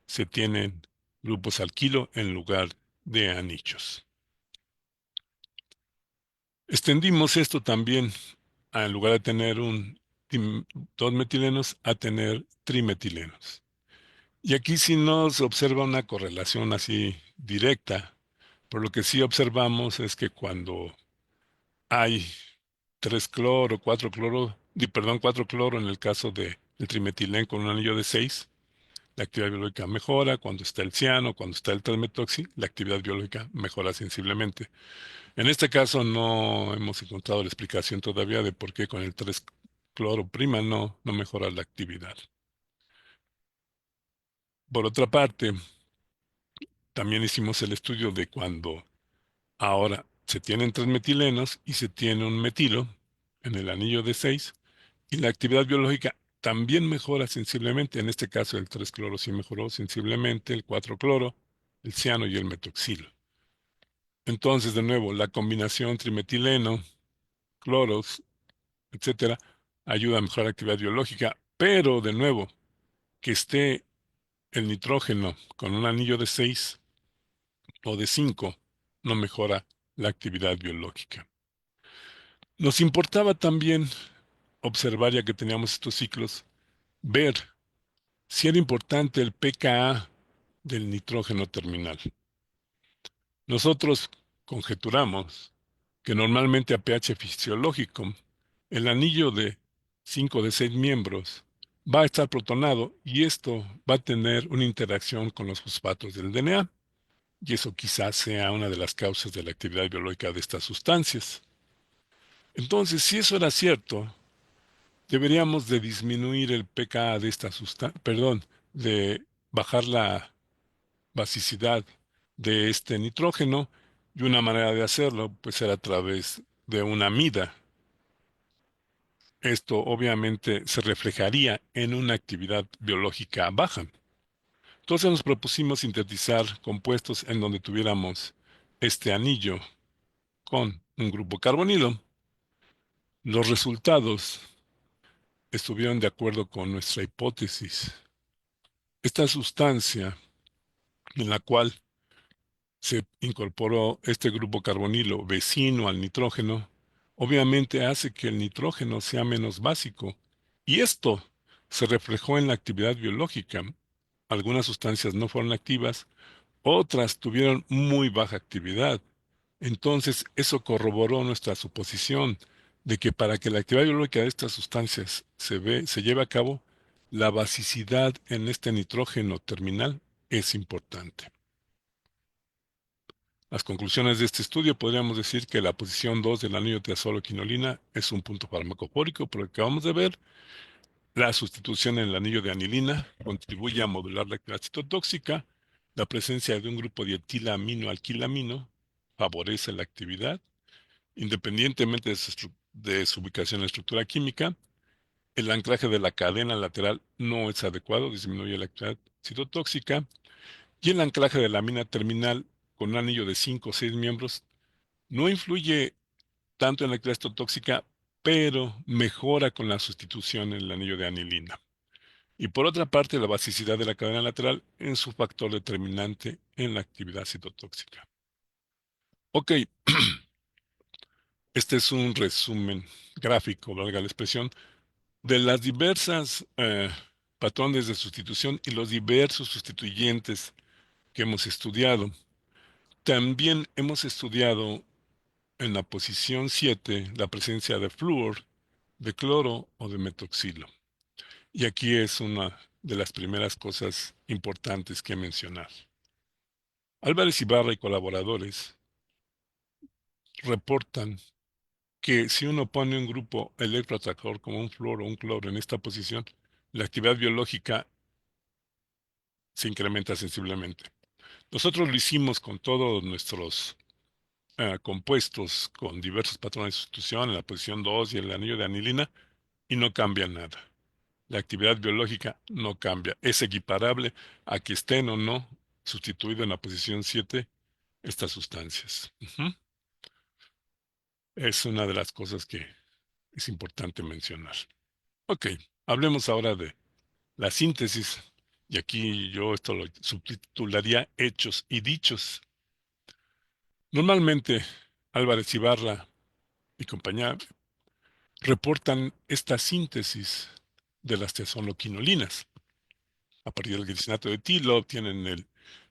se tienen grupos alquilo en lugar de anillos. Extendimos esto también en lugar de tener 2 metilenos, a tener trimetilenos. Y aquí sí nos observa una correlación así directa. Por lo que sí observamos es que cuando hay 3 cloro, 4 cloro, perdón, 4 cloro en el caso del trimetilén con un anillo de 6, la actividad biológica mejora. Cuando está el ciano, cuando está el 3-metoxi, la actividad biológica mejora sensiblemente. En este caso no hemos encontrado la explicación todavía de por qué con el 3 cloro prima no mejora la actividad. Por otra parte, también hicimos el estudio de cuando ahora se tienen 3 metilenos y se tiene un metilo en el anillo de 6, y la actividad biológica también mejora sensiblemente. En este caso el 3 cloro sí mejoró sensiblemente, el 4 cloro, el ciano y el metoxilo. Entonces, de nuevo, la combinación trimetileno, cloros, etcétera, ayuda a mejorar la actividad biológica, pero de nuevo, que esté el nitrógeno con un anillo de 6 o de 5 no mejora la actividad biológica. Nos importaba también observar, ya que teníamos estos ciclos, ver si era importante el pKa del nitrógeno terminal. Nosotros conjeturamos que normalmente a pH fisiológico, el anillo de 5 de 6 miembros va a estar protonado, y esto va a tener una interacción con los fosfatos del DNA, y eso quizás sea una de las causas de la actividad biológica de estas sustancias. Entonces, si eso era cierto, deberíamos de disminuir el pKa de esta sustancia, perdón, de bajar la basicidad de este nitrógeno, y una manera de hacerlo pues era a través de una amida. Esto obviamente se reflejaría en una actividad biológica baja. Entonces nos propusimos sintetizar compuestos en donde tuviéramos este anillo con un grupo carbonilo. Los resultados estuvieron de acuerdo con nuestra hipótesis. Esta sustancia en la cual se incorporó este grupo carbonilo vecino al nitrógeno, obviamente hace que el nitrógeno sea menos básico, y esto se reflejó en la actividad biológica. Algunas sustancias no fueron activas, otras tuvieron muy baja actividad. Entonces, eso corroboró nuestra suposición de que para que la actividad biológica de estas sustancias se lleve a cabo, la basicidad en este nitrógeno terminal es importante. Las conclusiones de este estudio podríamos decir que la posición 2 del anillo triazolo-quinolina es un punto farmacofórico, por lo que acabamos de ver. La sustitución en el anillo de anilina contribuye a modular la actividad citotóxica. La presencia de un grupo de etilamino-alquilamino favorece la actividad, independientemente de su ubicación en la estructura química. El anclaje de la cadena lateral no es adecuado, disminuye la actividad citotóxica. Y el anclaje de la amina terminal con un anillo de 5 o 6 miembros no influye tanto en la actividad citotóxica, pero mejora con la sustitución en el anillo de anilina. Y por otra parte, la basicidad de la cadena lateral es un factor determinante en la actividad citotóxica. Ok, este es un resumen gráfico, valga la expresión, de las diversas patrones de sustitución y los diversos sustituyentes que hemos estudiado. También hemos estudiado en la posición 7 la presencia de flúor, de cloro o de metoxilo. Y aquí es una de las primeras cosas importantes que mencionar. Álvarez Ibarra y colaboradores reportan que si uno pone un grupo electroatractor como un fluoro o un cloro en esta posición, la actividad biológica se incrementa sensiblemente. Nosotros lo hicimos con todos nuestros compuestos con diversos patrones de sustitución en la posición 2 y el anillo de anilina y no cambia nada. La actividad biológica no cambia. Es equiparable a que estén o no sustituido en la posición 7 estas sustancias. Es una de las cosas que es importante mencionar. Ok, hablemos ahora de la síntesis. Y aquí yo esto lo subtitularía hechos y dichos. Normalmente Álvarez Ibarra y compañía reportan esta síntesis de las tesonoquinolinas. A partir del glicinato de etilo obtienen el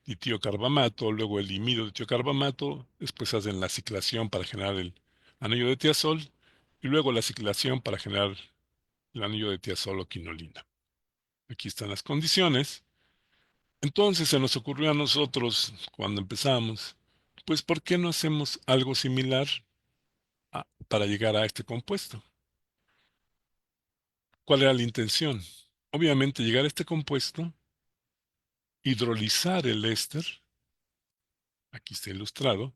ditiocarbamato, luego el imido de tiocarbamato, después hacen la ciclación para generar el anillo de tiazol y luego la ciclación para generar el anillo de tiazolo-quinolina. Aquí están las condiciones. Entonces se nos ocurrió a nosotros, cuando empezamos, pues ¿por qué no hacemos algo similar para llegar a este compuesto? ¿Cuál era la intención? Obviamente llegar a este compuesto, hidrolizar el éster, aquí está ilustrado,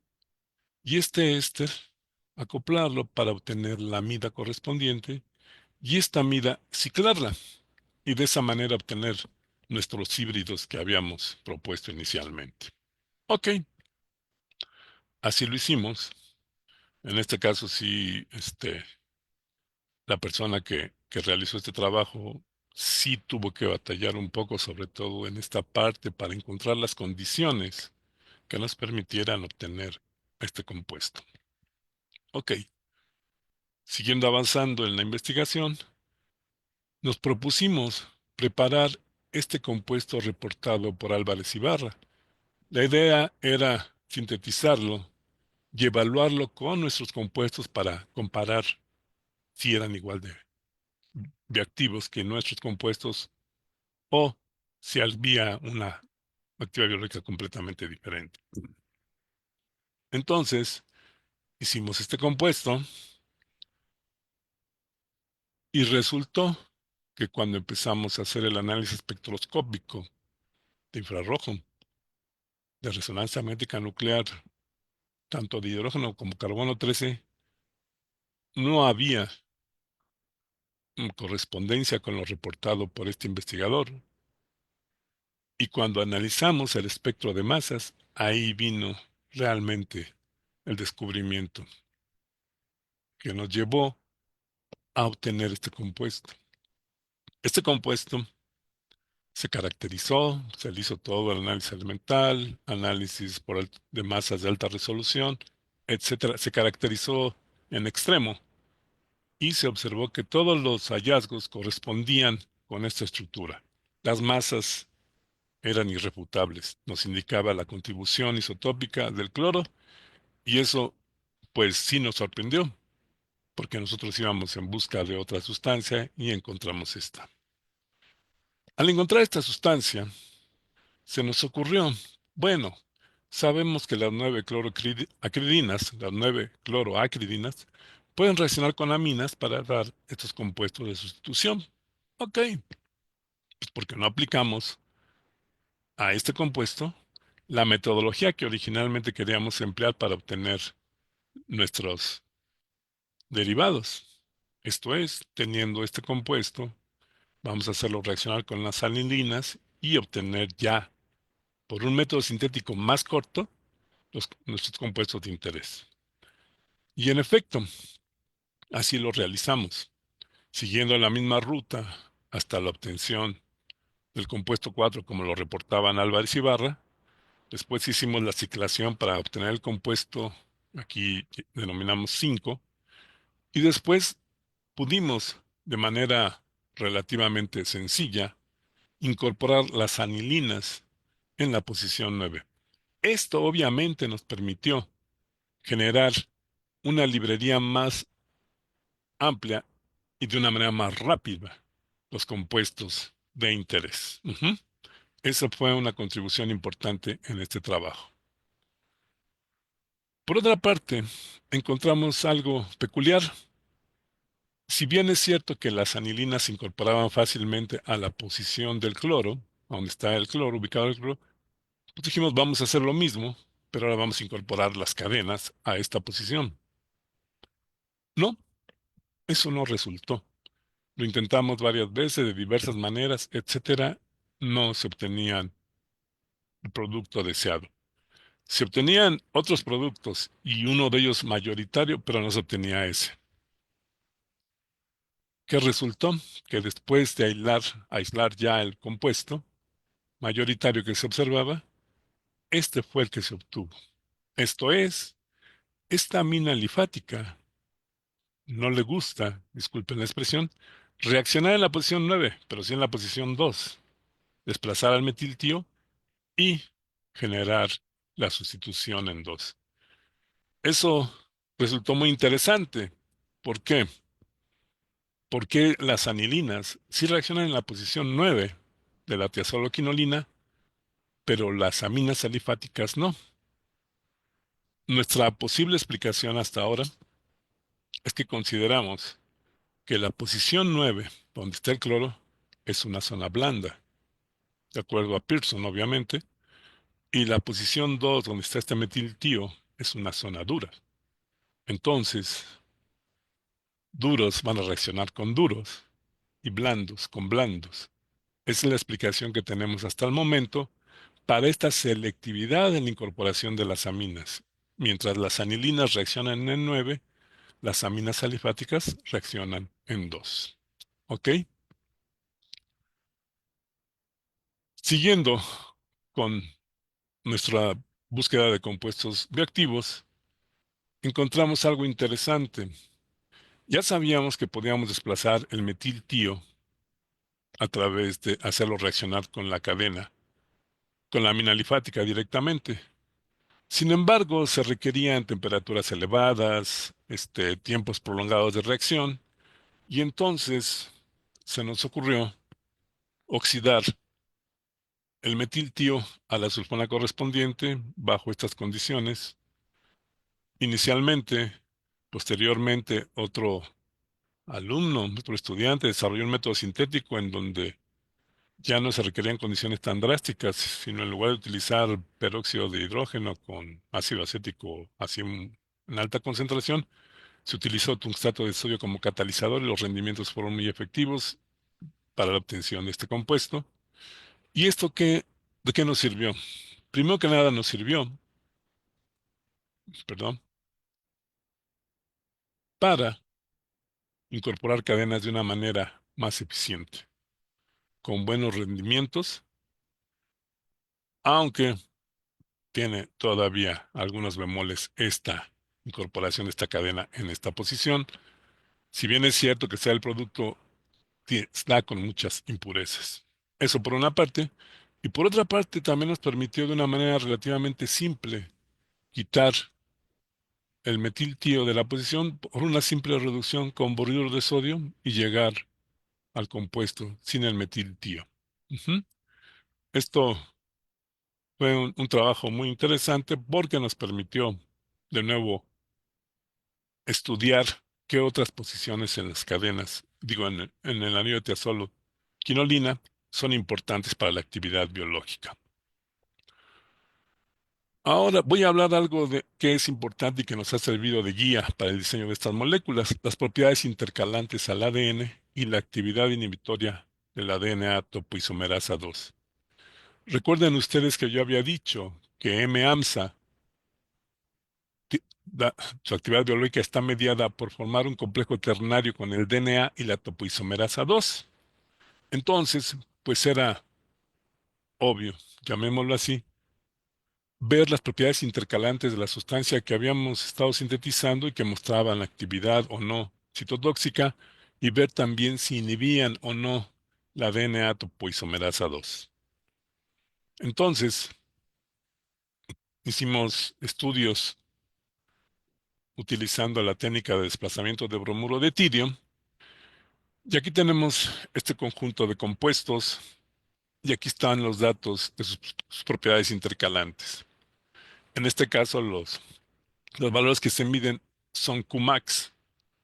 y este éster acoplarlo para obtener la amida correspondiente y esta amida ciclarla y de esa manera obtener nuestros híbridos que habíamos propuesto inicialmente. Ok, así lo hicimos. En este caso sí, la persona que realizó este trabajo sí tuvo que batallar un poco, sobre todo en esta parte, para encontrar las condiciones que nos permitieran obtener este compuesto. Ok, siguiendo avanzando en la investigación, nos propusimos preparar este compuesto reportado por Álvarez Ibarra. La idea era sintetizarlo y evaluarlo con nuestros compuestos para comparar si eran igual de bioactivos que nuestros compuestos o si había una actividad biológica completamente diferente. Entonces, hicimos este compuesto y resultó que cuando empezamos a hacer el análisis espectroscópico de infrarrojo, de resonancia magnética nuclear, tanto de hidrógeno como carbono 13, no había correspondencia con lo reportado por este investigador. Y cuando analizamos el espectro de masas, ahí vino realmente el descubrimiento que nos llevó a obtener este compuesto. Este compuesto se caracterizó, se le hizo todo el análisis elemental, análisis de masas de alta resolución, etcétera. Se caracterizó en extremo y se observó que todos los hallazgos correspondían con esta estructura. Las masas eran irrefutables, nos indicaba la contribución isotópica del cloro y eso pues sí nos sorprendió porque nosotros íbamos en busca de otra sustancia y encontramos esta. Al encontrar esta sustancia, se nos ocurrió, bueno, sabemos que las 9 cloroacridinas, las 9 cloroacridinas, pueden reaccionar con aminas para dar estos compuestos de sustitución. Ok, pues porque no aplicamos a este compuesto la metodología que originalmente queríamos emplear para obtener nuestros derivados. Esto es, teniendo este compuesto, vamos a hacerlo reaccionar con las anilinas y obtener ya, por un método sintético más corto, nuestros compuestos de interés. Y en efecto, así lo realizamos, siguiendo la misma ruta hasta la obtención del compuesto 4, como lo reportaban Álvarez y Barra. Después hicimos la ciclación para obtener el compuesto, aquí denominamos 5, y después pudimos, de manera relativamente sencilla, incorporar las anilinas en la posición 9. Esto obviamente nos permitió generar una librería más amplia y de una manera más rápida los compuestos de interés. Esa fue una contribución importante en este trabajo. Por otra parte, encontramos algo peculiar. Si bien es cierto que las anilinas se incorporaban fácilmente a la posición del cloro, a donde está el cloro, ubicado el cloro, pues dijimos vamos a hacer lo mismo, pero ahora vamos a incorporar las cadenas a esta posición. No, eso no resultó. Lo intentamos varias veces, de diversas maneras, etcétera. No se obtenían el producto deseado. Se obtenían otros productos y uno de ellos mayoritario, pero no se obtenía ese. ¿Qué resultó? Que después de aislar ya el compuesto mayoritario que se observaba, este fue el que se obtuvo. Esto es, esta amina alifática no le gusta, disculpen la expresión, reaccionar en la posición 9, pero sí en la posición 2, desplazar al metiltío y generar la sustitución en 2. Eso resultó muy interesante. ¿Por qué? Porque las anilinas sí reaccionan en la posición 9 de la tiazoloquinolina, pero las aminas alifáticas no. Nuestra posible explicación hasta ahora es que consideramos que la posición 9, donde está el cloro, es una zona blanda, de acuerdo a Pearson, obviamente, y la posición 2, donde está este metiltío, es una zona dura. Entonces, duros van a reaccionar con duros y blandos con blandos. Esa es la explicación que tenemos hasta el momento para esta selectividad en la incorporación de las aminas. Mientras las anilinas reaccionan en 9, las aminas alifáticas reaccionan en 2. ¿Ok? Siguiendo con nuestra búsqueda de compuestos bioactivos, encontramos algo interesante. Ya sabíamos que podíamos desplazar el metiltío a través de hacerlo reaccionar con la cadena, con la amina alifática directamente. Sin embargo, se requerían temperaturas elevadas, tiempos prolongados de reacción, y entonces se nos ocurrió oxidar el metiltío a la sulfona correspondiente bajo estas condiciones. Inicialmente, posteriormente, otro alumno, otro estudiante, desarrolló un método sintético en donde ya no se requerían condiciones tan drásticas, sino en lugar de utilizar peróxido de hidrógeno con ácido acético así en alta concentración, se utilizó tungstato de sodio como catalizador y los rendimientos fueron muy efectivos para la obtención de este compuesto. ¿Y esto de qué nos sirvió? Primero que nada nos sirvió, perdón, para incorporar cadenas de una manera más eficiente, con buenos rendimientos, aunque tiene todavía algunos bemoles esta incorporación de esta cadena en esta posición. Si bien es cierto que sea el producto, está con muchas impurezas. Eso por una parte. Y por otra parte, también nos permitió de una manera relativamente simple quitar el metiltío de la posición por una simple reducción con borrador de sodio y llegar al compuesto sin el metiltío. Ujú. Esto fue un trabajo muy interesante porque nos permitió, de nuevo, estudiar qué otras posiciones en las cadenas, digo, en el anillo de tiazolo quinolina, son importantes para la actividad biológica. Ahora voy a hablar algo de que es importante y que nos ha servido de guía para el diseño de estas moléculas, las propiedades intercalantes al ADN y la actividad inhibitoria del ADN topoisomerasa 2. Recuerden ustedes que yo había dicho que M-AMSA, ti- da- su actividad biológica está mediada por formar un complejo ternario con el DNA y la topoisomerasa 2. Entonces, pues era obvio, llamémoslo así, ver las propiedades intercalantes de la sustancia que habíamos estado sintetizando y que mostraban actividad o no citotóxica, y ver también si inhibían o no la DNA topoisomerasa 2. Entonces, hicimos estudios utilizando la técnica de desplazamiento de bromuro de tirio, y aquí tenemos este conjunto de compuestos, y aquí están los datos de sus propiedades intercalantes. En este caso, los valores que se miden son Qmax,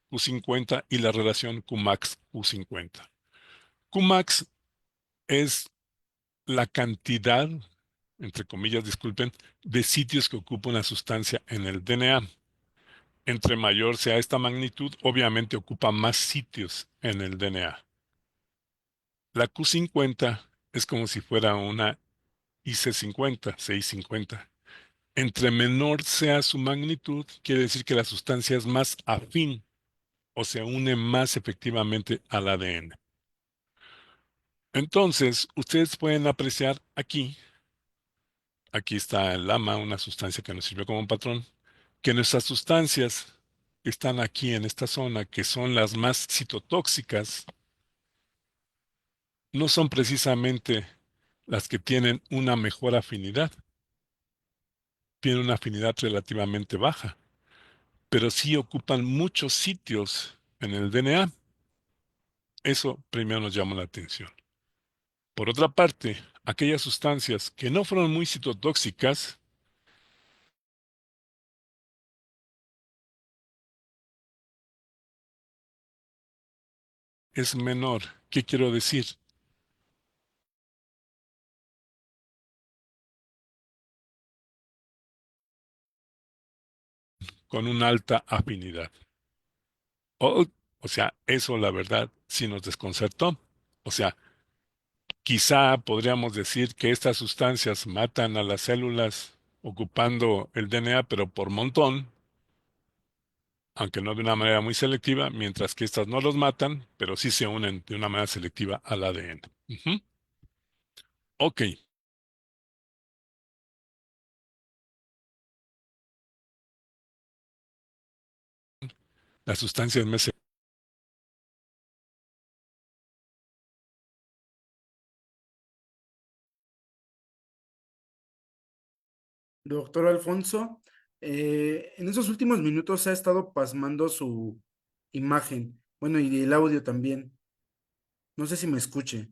Q50 y la relación Qmax Q50. Qmax es la cantidad, entre comillas, disculpen, de sitios que ocupa una sustancia en el DNA. Entre mayor sea esta magnitud, obviamente ocupa más sitios en el DNA. La Q50 es como si fuera una IC50, CI50. Entre menor sea su magnitud, quiere decir que la sustancia es más afín o se une más efectivamente al ADN. Entonces, ustedes pueden apreciar aquí está el lama, una sustancia que nos sirve como patrón, que nuestras sustancias que están aquí en esta zona, que son las más citotóxicas, no son precisamente las que tienen una mejor afinidad, tienen una afinidad relativamente baja, pero sí ocupan muchos sitios en el DNA. Eso primero nos llama la atención. Por otra parte, aquellas sustancias que no fueron muy citotóxicas es menor. ¿Qué quiero decir? Con una alta afinidad. O, o sea, eso la verdad sí nos desconcertó. O sea, quizá podríamos decir que estas sustancias matan a las células ocupando el DNA, pero por montón, aunque no de una manera muy selectiva, mientras que estas no los matan, pero sí se unen de una manera selectiva al ADN. Ujú. Ok, las sustancias mesas. Doctor Alfonso, en esos últimos minutos ha estado pasmando su imagen, bueno, y el audio también. No sé si me escuche.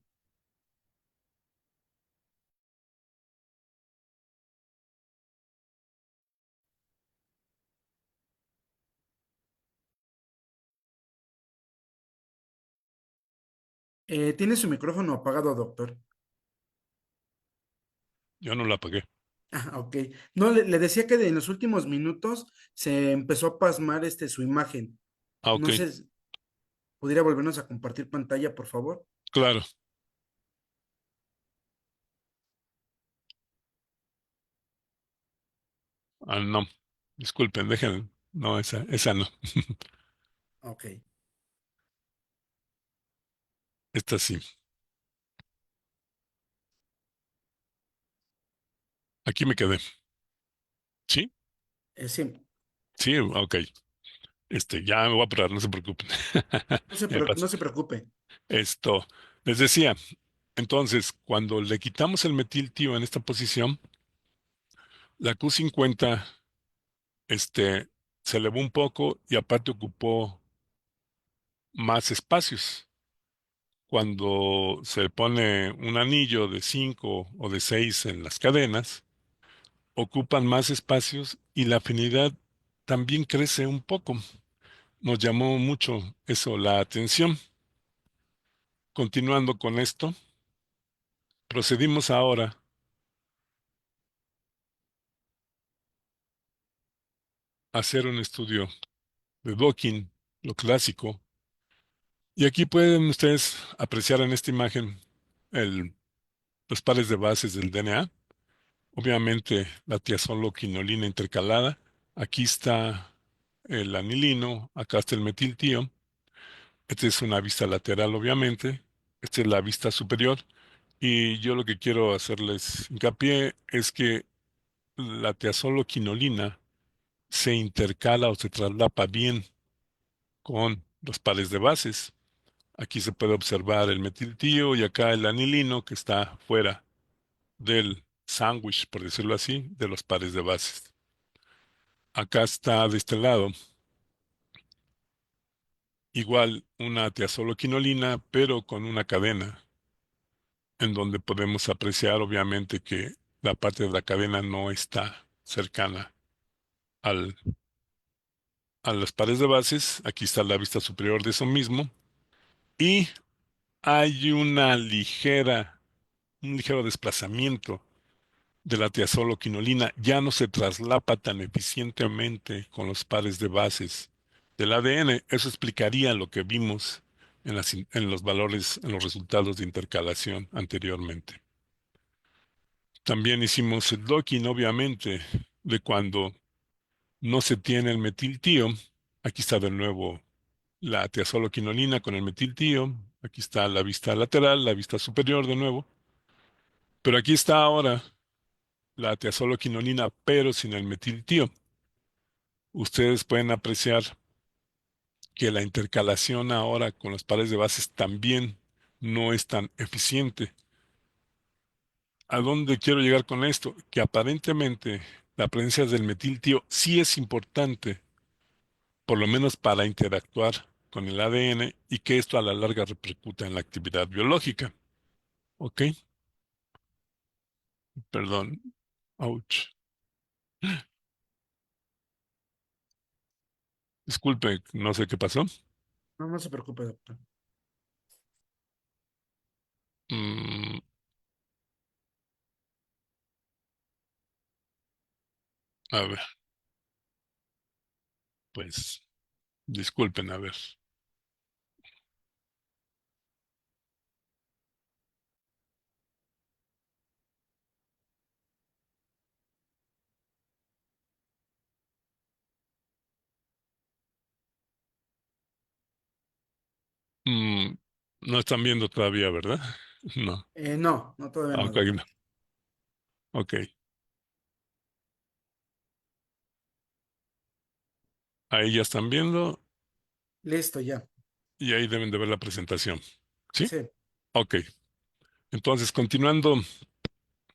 ¿Tiene su micrófono apagado, doctor? Yo no la apagué. Ah, ok. No, le decía que en los últimos minutos se empezó a pasmar su imagen. Ah, ok, No sé, ¿podría volvernos a compartir pantalla, por favor? claro. Ah, no. Disculpen, déjenme. No, esa no. Ok. Esta sí. Aquí me quedé. ¿Sí? Sí, Sí, ok. Ya me voy a parar, no se preocupen. Ya me no pasó. se preocupe. Esto, les decía, entonces, cuando le quitamos el metiltío en esta posición, la Q50, se elevó un poco y aparte ocupó más espacios. cuando se pone un anillo de 5 o de 6 en las cadenas, ocupan más espacios y la afinidad también crece un poco. Nos llamó mucho eso la atención. Continuando con esto, procedimos ahora a hacer un estudio de docking, lo clásico. Y aquí pueden ustedes apreciar en esta imagen el- los pares de bases del DNA. Obviamente la tiazoloquinolina intercalada. Aquí está el anilino, acá está el metiltío. Esta es una vista lateral, obviamente. Esta es la vista superior. Y yo lo que quiero hacerles hincapié es que la tiazoloquinolina se intercala o se traslapa bien con los pares de bases. Aquí se puede observar el metiltío y acá el anilino que está fuera del sándwich, por decirlo así, de los pares de bases. Acá está de este lado igual una tiazoloquinolina, pero con una cadena, en donde podemos apreciar obviamente que la parte de la cadena no está cercana al, a las pares de bases. Aquí está la vista superior de eso mismo. Y hay un ligero desplazamiento de la tiazoloquinolina. Ya no se traslapa tan eficientemente con los pares de bases del ADN. Eso explicaría lo que vimos en los valores, en los resultados de intercalación anteriormente. También hicimos el docking, obviamente, de cuando no se tiene el metiltío. Aquí está de nuevo la tiazoloquinolina con el metiltío. Aquí está la vista lateral, la vista superior de nuevo. Pero aquí está ahora la tiazoloquinolina, pero sin el metiltío. Ustedes pueden apreciar que la intercalación ahora con los pares de bases también no es tan eficiente. ¿A dónde quiero llegar con esto? Que aparentemente la presencia del metiltío sí es importante, por lo menos para interactuar con el ADN y que esto a la larga repercuta en la actividad biológica. ¿Ok? Perdón. Ouch. Disculpe, no sé qué pasó. No, no se preocupe, doctor. Mm, a ver, pues disculpen, a ver. Mm, no están viendo todavía, ¿verdad? No. No, no, todavía Ah, no, ok, doctor. no. Ok. Ahí ya están viendo Listo, ya. y ahí deben de ver la presentación. ¿Sí? Sí. Ok. Entonces, continuando,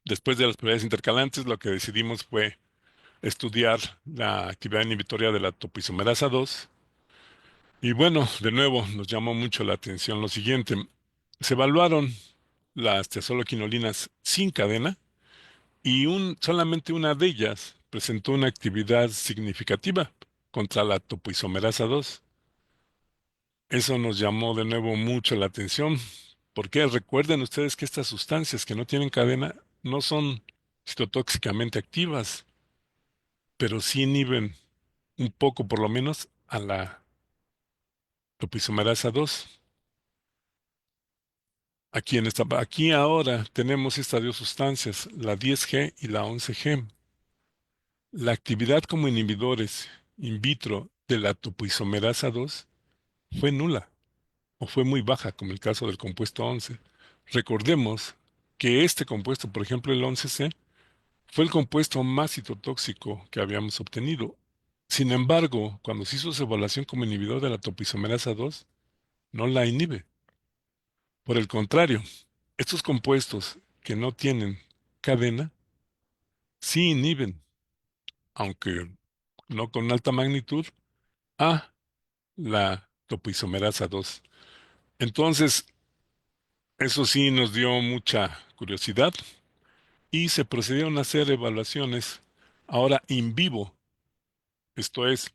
después de las propiedades intercalantes, lo que decidimos fue estudiar la actividad inhibitoria de la topoisomerasa 2. Y bueno, de nuevo, nos llamó mucho la atención lo siguiente. Se evaluaron las tiazoloquinolinas sin cadena y solamente una de ellas presentó una actividad significativa contra la topoisomerasa 2. Eso nos llamó de nuevo mucho la atención, porque recuerden ustedes que estas sustancias que no tienen cadena no son citotóxicamente activas, pero sí inhiben un poco, por lo menos, a la topoisomerasa 2. Aquí ahora tenemos estas dos sustancias, la 10G y la 11G. La actividad como inhibidores in vitro de la topoisomerasa 2 fue nula o fue muy baja, como el caso del compuesto 11. Recordemos que este compuesto, por ejemplo el 11C, fue el compuesto más citotóxico que habíamos obtenido. Sin embargo, cuando se hizo su evaluación como inhibidor de la topoisomerasa 2, no la inhibe. Por el contrario, estos compuestos que no tienen cadena, sí inhiben, aunque no con alta magnitud, a la topoisomerasa 2. Entonces, Eso sí nos dio mucha curiosidad y se procedieron a hacer evaluaciones ahora in vivo. Esto es,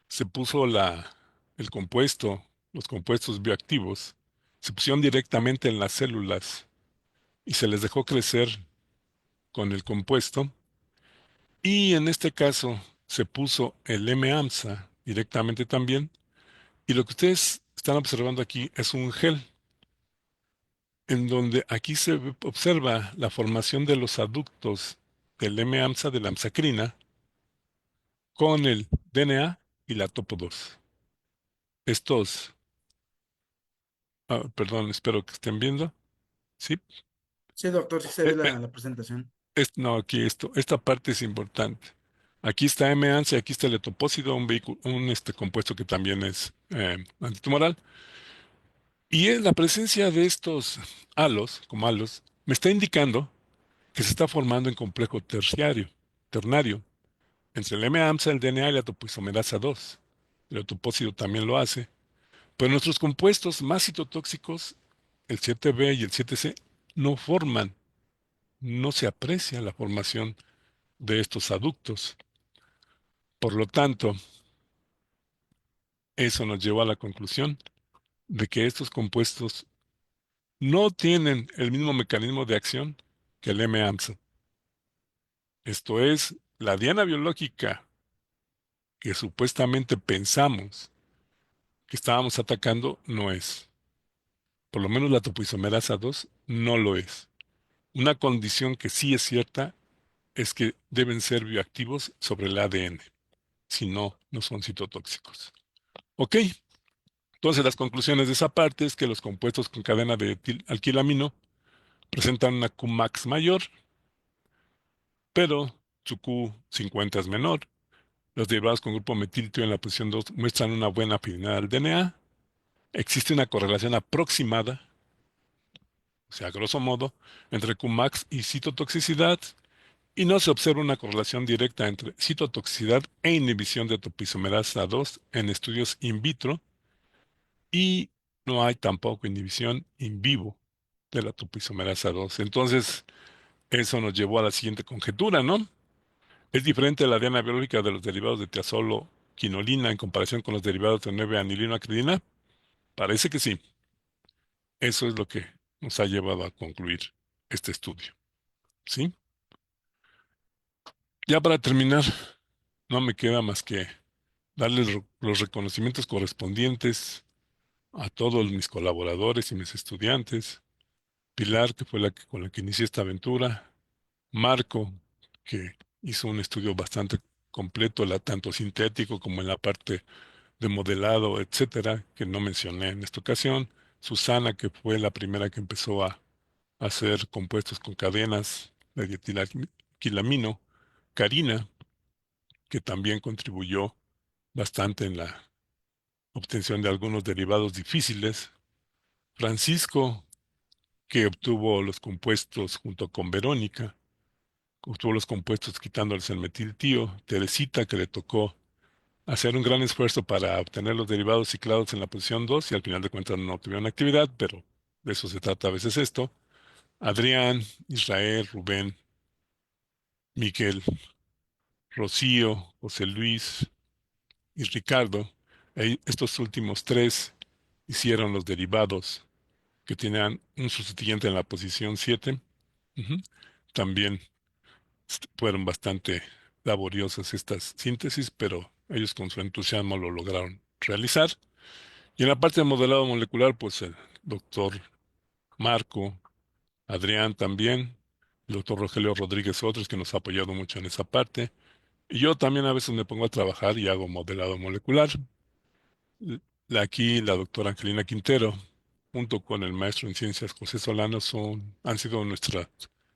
se puso el compuesto, los compuestos bioactivos, se pusieron directamente en las células y se les dejó crecer con el compuesto. Y en este caso se puso el M-AMSA directamente también. Y lo que ustedes están observando aquí es un gel, en donde aquí observa la formación de los aductos del M-AMSA, de la amsacrina, con el DNA y la topo 2. Estos, perdón, espero que estén viendo. Sí. Sí, doctor, sí se Eh, ve eh, la presentación. no, aquí esta parte es importante. Aquí está M-ANSA y aquí está el etopósido, un vehículo, compuesto que también es antitumoral. Y la presencia de estos halos, como halos, me está indicando que se está formando en complejo ternario, entre el M-AMSA, el DNA y la topoisomerasa 2. El etopósido también lo hace. Pero nuestros compuestos más citotóxicos, el 7B y el 7C, no forman, no se aprecia la formación de estos aductos. Por lo tanto, eso nos llevó a la conclusión de que estos compuestos no tienen el mismo mecanismo de acción que el M-AMSA. Esto es, la diana biológica que supuestamente pensamos que estábamos atacando no es. Por lo menos la topoisomerasa 2 no lo es. Una condición que sí es cierta es que deben ser bioactivos sobre el ADN. Si no, no son citotóxicos. Ok, entonces las conclusiones de esa parte es que los compuestos con cadena de alquilamino presentan una Qmax mayor, pero su Q50 es menor. Los derivados con grupo metiltio en la posición 2 muestran una buena afinidad al DNA. Existe una correlación aproximada, o sea, grosso modo, entre Qmax y citotoxicidad, y no se observa una correlación directa entre citotoxicidad e inhibición de topoisomerasa 2 en estudios in vitro, y no hay tampoco inhibición in vivo de la topoisomerasa 2. Entonces, eso nos llevó a la siguiente conjetura, ¿no? ¿Es diferente la diana biológica de los derivados de tiazolo quinolina en comparación con los derivados de 9-anilinoacridina? Parece que sí. Eso es lo que nos ha llevado a concluir este estudio. ¿Sí? Ya para terminar, no me queda más que darles los reconocimientos correspondientes a todos mis colaboradores y mis estudiantes. Pilar, que fue con la que inicié esta aventura. Marco, que hizo un estudio bastante completo, tanto sintético como en la parte de modelado, etcétera, que no mencioné en esta ocasión. Susana, que fue la primera que empezó a hacer compuestos con cadenas de dietilamino. Karina, que también contribuyó bastante en la obtención de algunos derivados difíciles. Francisco, que obtuvo los compuestos junto con Verónica, obtuvo los compuestos quitándoles el metiltío. Teresita, que le tocó hacer un gran esfuerzo para obtener los derivados ciclados en la posición 2 y al final de cuentas no tuvieron actividad, pero de eso se trata a veces esto. Adrián, Israel, Rubén, Miguel, Rocío, José Luis y Ricardo, estos últimos tres hicieron los derivados que tenían un sustituyente en la posición 7. Ujú. También fueron bastante laboriosas estas síntesis, pero ellos con su entusiasmo lo lograron realizar. Y en la parte de modelado molecular, pues el doctor Marco, Adrián también, el doctor Rogelio Rodríguez otros que nos ha apoyado mucho en esa parte. Y yo también a veces me pongo a trabajar y hago modelado molecular. Aquí la doctora Angelina Quintero, junto con el maestro en ciencias José Solano, han sido nuestro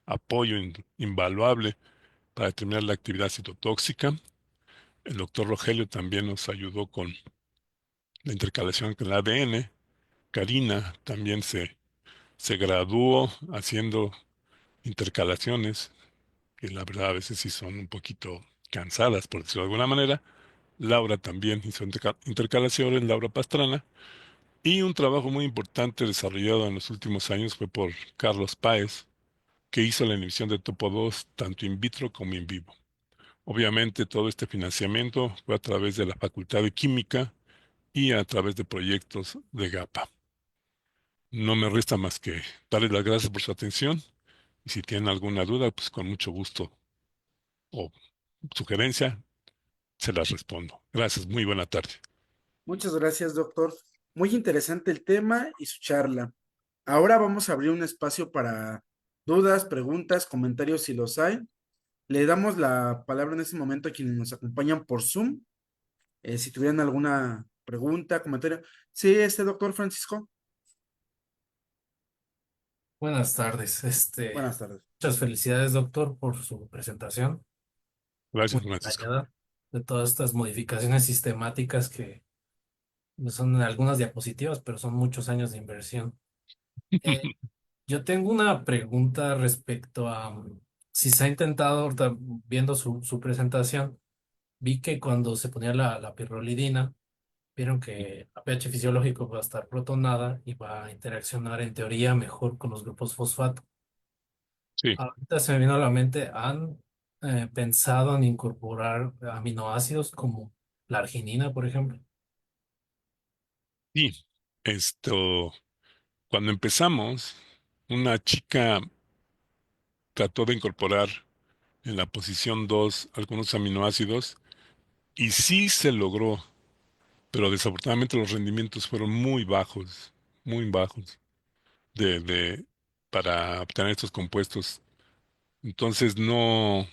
apoyo invaluable para determinar la actividad citotóxica. El doctor Rogelio también nos ayudó con la intercalación con el ADN. Karina también se graduó haciendo intercalaciones, que la verdad a veces sí son un poquito cansadas, por decirlo de alguna manera. Laura también hizo intercalaciones, Laura Pastrana. Y un trabajo muy importante desarrollado en los últimos años fue por Carlos Páez, que hizo la inhibición de topo 2 tanto in vitro como in vivo. Obviamente todo este financiamiento fue a través de la Facultad de Química y a través de proyectos de GAPA. No me resta más que darles las gracias por su atención y si tienen alguna duda, pues con mucho gusto o sugerencia, se las respondo. Gracias, muy buena tarde. Muchas gracias, doctor. Muy interesante el tema y su charla. Ahora vamos a abrir un espacio para dudas, preguntas, comentarios si los hay. Le damos la palabra en este momento a quienes nos acompañan por Zoom. Si tuvieran alguna pregunta, comentario. Sí, doctor Francisco. Buenas tardes. Buenas tardes. Muchas felicidades, doctor, por su presentación. Gracias, Muy Francisco. detallada de todas estas modificaciones sistemáticas que no son en algunas diapositivas, pero son muchos años de inversión. Eh, yo tengo una pregunta respecto a si se ha intentado, ahorita viendo su presentación, vi que cuando se ponía la pirrolidina, vieron que a pH fisiológico va a estar protonada y va a interaccionar en teoría mejor con los grupos fosfato. Sí, Ahorita se me vino a la mente, ¿han pensado en incorporar aminoácidos como la arginina, por ejemplo? y esto, cuando empezamos, una chica trató de incorporar en la posición 2 algunos aminoácidos y sí se logró, pero desafortunadamente los rendimientos fueron muy bajos de, de, para obtener estos compuestos. Entonces no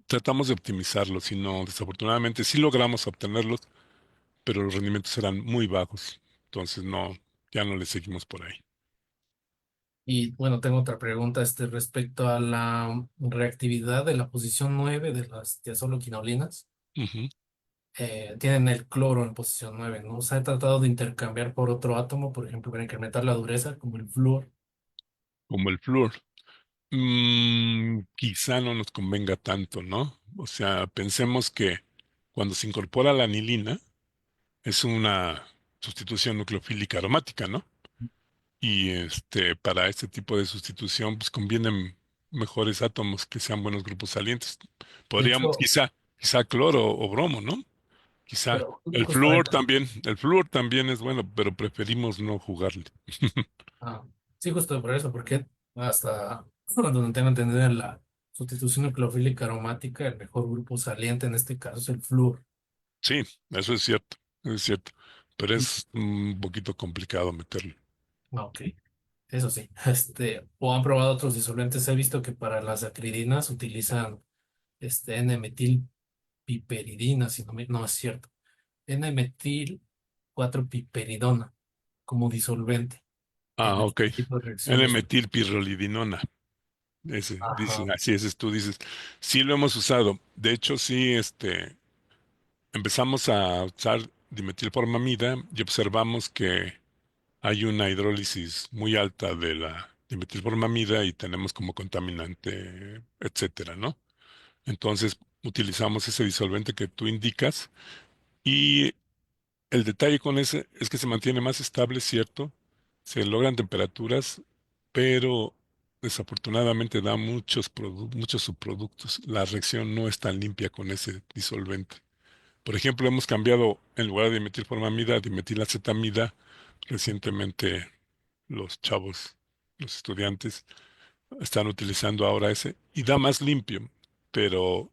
tratamos de optimizarlos, sino desafortunadamente sí logramos obtenerlos, pero los rendimientos eran muy bajos. Entonces no, ya no le seguimos por ahí. Y bueno, tengo otra pregunta respecto a la reactividad de la posición 9 de las diazoloquinolinas. Ujú. Tienen el cloro en posición 9, ¿no? Se ha tratado de intercambiar por otro átomo, por ejemplo, para incrementar la dureza, como el flúor. Como el flúor. Quizá no nos convenga tanto, ¿no? O sea, pensemos que cuando se incorpora la anilina es una sustitución nucleofílica aromática, ¿no? Y para este tipo de sustitución, pues convienen mejores átomos que sean buenos grupos salientes. De Podríamos, hecho, quizá cloro o bromo, ¿no? Quizá. pero justamente, El flúor también es bueno, pero preferimos no jugarle. ah, sí, justo por eso, porque hasta donde tengo entendido en la sustitución nucleofílica aromática, el mejor grupo saliente en este caso es el flúor. Sí, eso es cierto, pero es un poquito complicado meterlo. Ok, eso sí. O han probado otros disolventes. He visto que para las acridinas utilizan N-metilpiperidina, si no, no es cierto. N-metil 4-piperidona como disolvente en Ah, ok. este tipo de reacciones. N-metilpirrolidinona. Ese, dice, Ajá. así ese tú dices. Sí lo hemos usado. De hecho, sí, empezamos a usar dimetilformamida y observamos que hay una hidrólisis muy alta de la dimetilformamida y tenemos como contaminante, etcétera, ¿no? Entonces utilizamos ese disolvente que tú indicas y el detalle con ese es que se mantiene más estable, cierto, se logran temperaturas, pero desafortunadamente da muchos subproductos. La reacción no es tan limpia con ese disolvente. Por ejemplo, hemos cambiado en lugar de dimetilformamida a dimetilacetamida. Recientemente los chavos, los estudiantes, están utilizando ahora ese y da más limpio, pero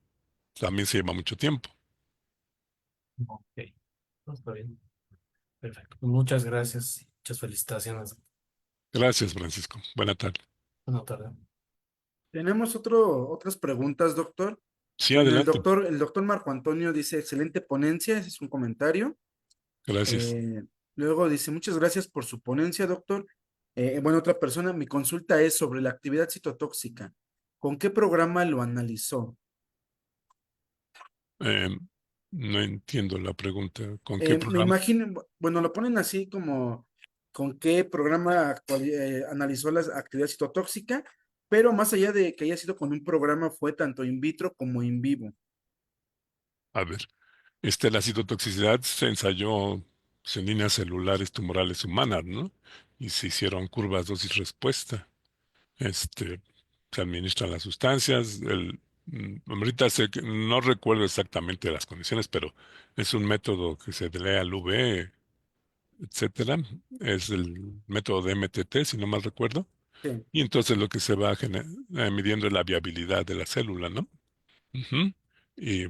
también se lleva mucho tiempo. Ok, no, está bien. Perfecto. Muchas gracias. Muchas felicitaciones. Gracias, Francisco. Buena tarde. Buena tarde. Tenemos otras preguntas, doctor. Sí, Bueno, adelante. el doctor Marco Antonio dice, excelente ponencia, ese es un comentario. Gracias. Eh, Luego dice, muchas gracias por su ponencia, doctor. Bueno, otra persona, mi consulta es sobre la actividad citotóxica. ¿Con qué programa lo analizó? Eh, no entiendo la pregunta. ¿Con qué Me programa? imagino, bueno, lo ponen así como, ¿con qué programa analizó la actividad citotóxica? Pero más allá de que haya sido con un programa, fue tanto in vitro como in vivo. A ver, la citotoxicidad se ensayó pues, en líneas celulares tumorales humanas, ¿no? Y se hicieron curvas dosis-respuesta. Este, Se administran las sustancias. Ahorita no recuerdo exactamente las condiciones, pero es un método que se lee al UV, etcétera. Es el método de MTT, si no mal recuerdo. Sí. Y entonces lo que se va midiendo es la viabilidad de la célula, ¿no? Ujú. Y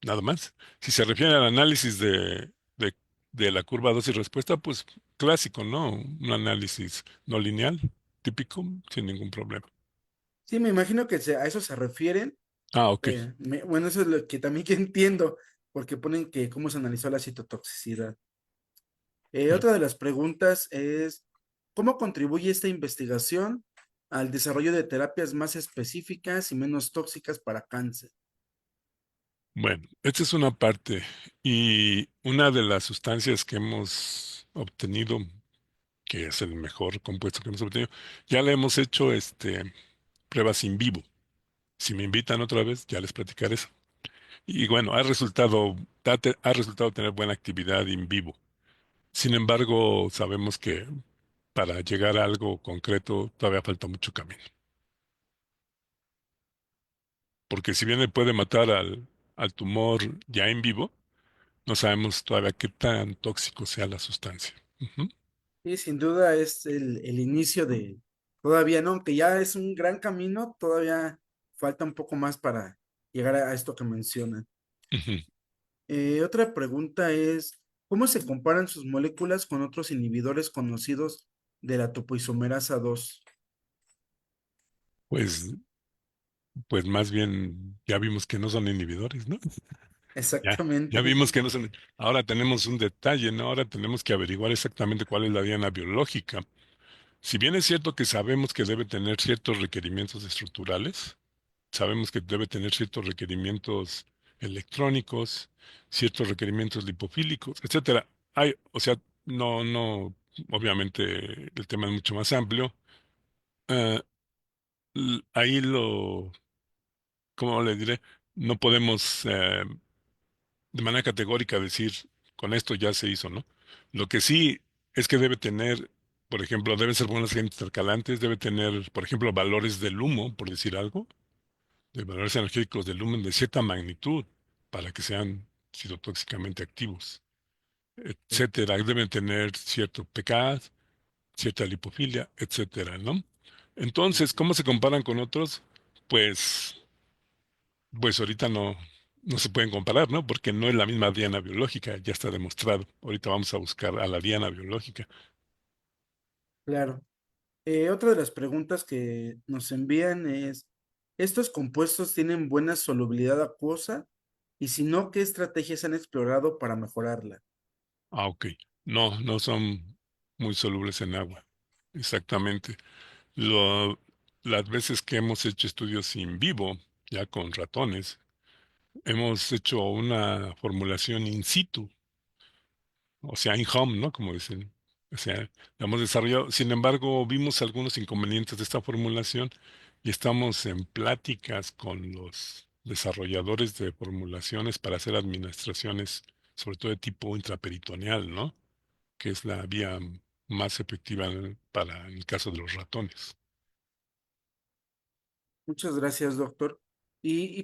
nada más. Si se refiere al análisis de la curva dosis-respuesta, pues clásico, ¿no? Un análisis no lineal, típico, sin ningún problema. Sí, me imagino que a eso se refieren. Ah, ok. Bueno, eso es lo que también que entiendo, porque ponen que cómo se analizó la citotoxicidad. Otra de las preguntas es, ¿cómo contribuye esta investigación al desarrollo de terapias más específicas y menos tóxicas para cáncer? Bueno, esta es una parte. Y una de las sustancias que hemos obtenido, que es el mejor compuesto que hemos obtenido, ya le hemos hecho pruebas in vivo. Si me invitan otra vez, ya les platicaré eso. Y bueno, ha resultado tener buena actividad in vivo. Sin embargo, sabemos que para llegar a algo concreto todavía falta mucho camino. Porque si bien le puede matar al tumor ya en vivo, no sabemos todavía qué tan tóxico sea la sustancia. Ujú, Y sin duda es el inicio de, todavía no, aunque ya es un gran camino, todavía falta un poco más para llegar a esto que mencionan. ujú. Otra pregunta es, ¿cómo se comparan sus moléculas con otros inhibidores conocidos de la topoisomerasa 2? Pues, pues más bien ya vimos que no son inhibidores, ¿no? Ya Exactamente, vimos que no son. Ahora tenemos un detalle, ¿no? Ahora tenemos que averiguar exactamente cuál es la diana biológica. Si bien es cierto que sabemos que debe tener ciertos requerimientos estructurales, sabemos que debe tener ciertos requerimientos electrónicos, ciertos requerimientos lipofílicos, etcétera. O sea, no, obviamente el tema es mucho más amplio. Eh, Ahí ¿cómo le diré? No podemos de manera categórica decir con esto ya se hizo, ¿no? Lo que sí es que debe tener, por ejemplo, deben ser buenos intercalantes, debe tener, por ejemplo, valores del humo, por decir algo, de valores energéticos del lumen de cierta magnitud para que sean citotóxicamente activos, etcétera. Deben tener cierto pK, cierta lipofilia, etcétera, ¿no? Entonces, ¿cómo se comparan con otros? Pues, pues ahorita no se pueden comparar, ¿no? Porque no es la misma diana biológica, ya está demostrado. Ahorita vamos a buscar a la diana biológica. claro. Otra de las preguntas que nos envían es, ¿estos compuestos tienen buena solubilidad acuosa? Y si no, ¿qué estrategias han explorado para mejorarla? Ah, ok. No son muy solubles en agua. Exactamente. Lo- las veces que hemos hecho estudios in vivo, ya con ratones, hemos hecho una formulación in situ, o sea, in home, ¿no? Como dicen. O sea, la hemos desarrollado. Sin embargo, vimos algunos inconvenientes de esta formulación y estamos en pláticas con los desarrolladores de formulaciones para hacer administraciones, sobre todo de tipo intraperitoneal, ¿no? Que es la vía más efectiva para el caso de los ratones. Muchas gracias, doctor.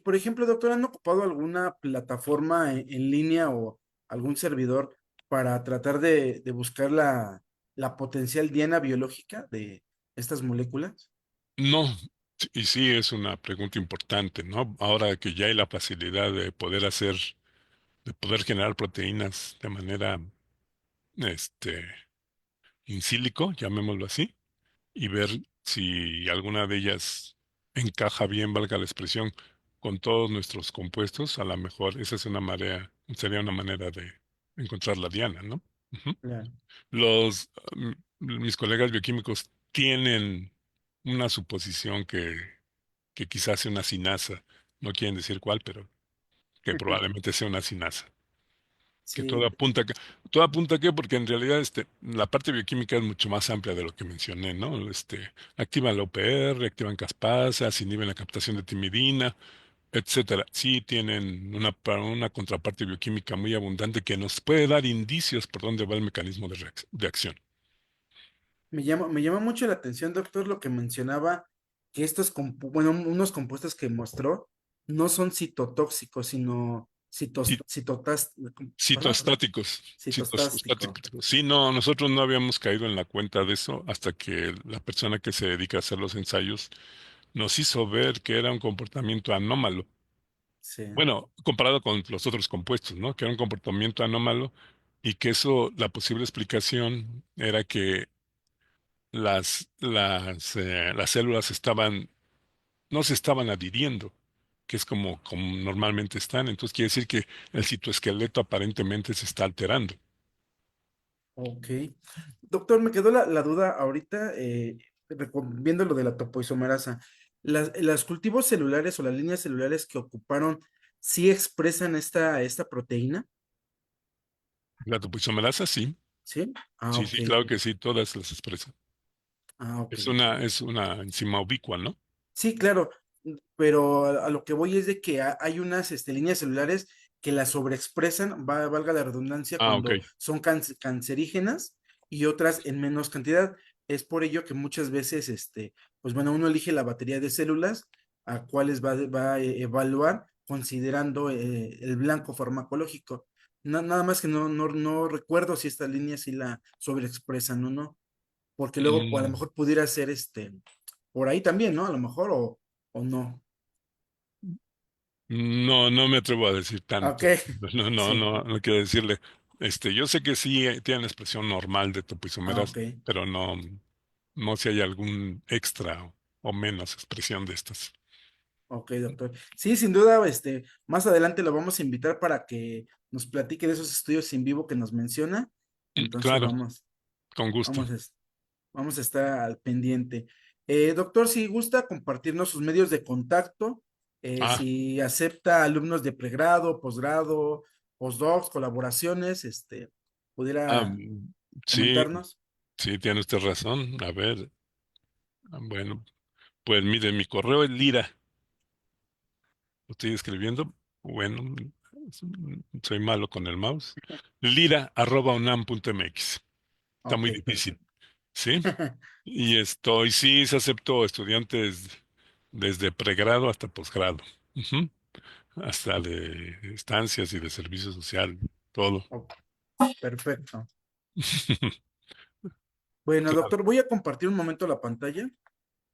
Por ejemplo, doctor, ¿han ocupado alguna plataforma en línea o algún servidor para tratar de buscar la potencial diana biológica de estas moléculas? No, y sí es una pregunta importante, ¿no? Ahora que ya hay la facilidad de poder generar proteínas de manera, este, in sílico, llamémoslo así, y ver si alguna de ellas encaja bien, valga la expresión, con todos nuestros compuestos, a lo mejor esa es sería una manera de encontrar la diana, ¿no? Ujú. Claro. Mis colegas bioquímicos tienen una suposición que quizás sea una sinasa, no quieren decir cuál, pero que probablemente sea una sinasa, que Sí, todo apunta a que, porque en realidad la parte bioquímica es mucho más amplia de lo que mencioné, ¿no? Activan la OPR, activan caspases, inhiben la captación de timidina, etcétera. Sí tienen una contraparte bioquímica muy abundante que nos puede dar indicios por dónde va el mecanismo de acción. Me llama mucho la atención, doctor, lo que mencionaba, que bueno, unos compuestos que mostró no son citotóxicos, sino Y perdón, citostáticos, citostástico. citostáticos. Sí, no, nosotros no habíamos caído en la cuenta de eso hasta que la persona que se dedica a hacer los ensayos nos hizo ver que era un comportamiento anómalo. Sí, Bueno, comparado con los otros compuestos, ¿no? Que era un comportamiento anómalo y que eso, la posible explicación era que las células no se estaban adhiriendo, que es como normalmente están. Entonces quiere decir que el citoesqueleto aparentemente se está alterando. ok. Doctor, me quedó la duda ahorita, viendo lo de la topoisomerasa. Las cultivos celulares o las líneas celulares que ocuparon, ¿sí expresan esta proteína? La topoisomerasa, sí, ¿Sí? Ah, sí, ok. sí, claro que sí, todas las expresan. Ah, ok. Es una enzima ubicua, ¿no? Sí, claro, pero a lo que voy es de que hay unas líneas celulares que las sobreexpresan, valga la redundancia, Ah, ok. cuando son cancerígenas y otras en menos cantidad. Es por ello que muchas veces, pues bueno, uno elige la batería de células a cuáles va a evaluar considerando el blanco farmacológico. Nada más que no recuerdo si esta línea sí la sobreexpresan o no, porque luego a lo Mm, mejor pudiera ser por ahí también, ¿no? A lo mejor o no. no, no me atrevo a decir Ah, ok, tanto. No, no, sí, no, no quiero decirle. Yo sé que sí tienen la expresión normal de ah, ok, topoisomeras, pero no, no si hay algún extra o menos expresión de estas. ok, doctor. Sí, sin duda, más adelante lo vamos a invitar para que nos platique de esos estudios en vivo que nos menciona. Entonces Claro, con gusto. vamos, a es- vamos a estar al pendiente. Doctor, si gusta compartirnos sus medios de contacto, Ah, si acepta alumnos de pregrado, posgrado, postdocs, colaboraciones, ah, pudiera mm, sí, comentarnos. sí, tiene usted razón. A ver, bueno, pues mire, mi correo es Lira. Lo estoy escribiendo. Bueno, soy malo con el mouse. Lira@unam.mx. Está Ok, muy difícil, perfecto. ¿sí? Sí, se acepto estudiantes desde pregrado hasta posgrado. Ujú. Hasta de estancias y de servicio social, todo. Ok, perfecto. Bueno, Claro. doctor, voy a compartir un momento la pantalla.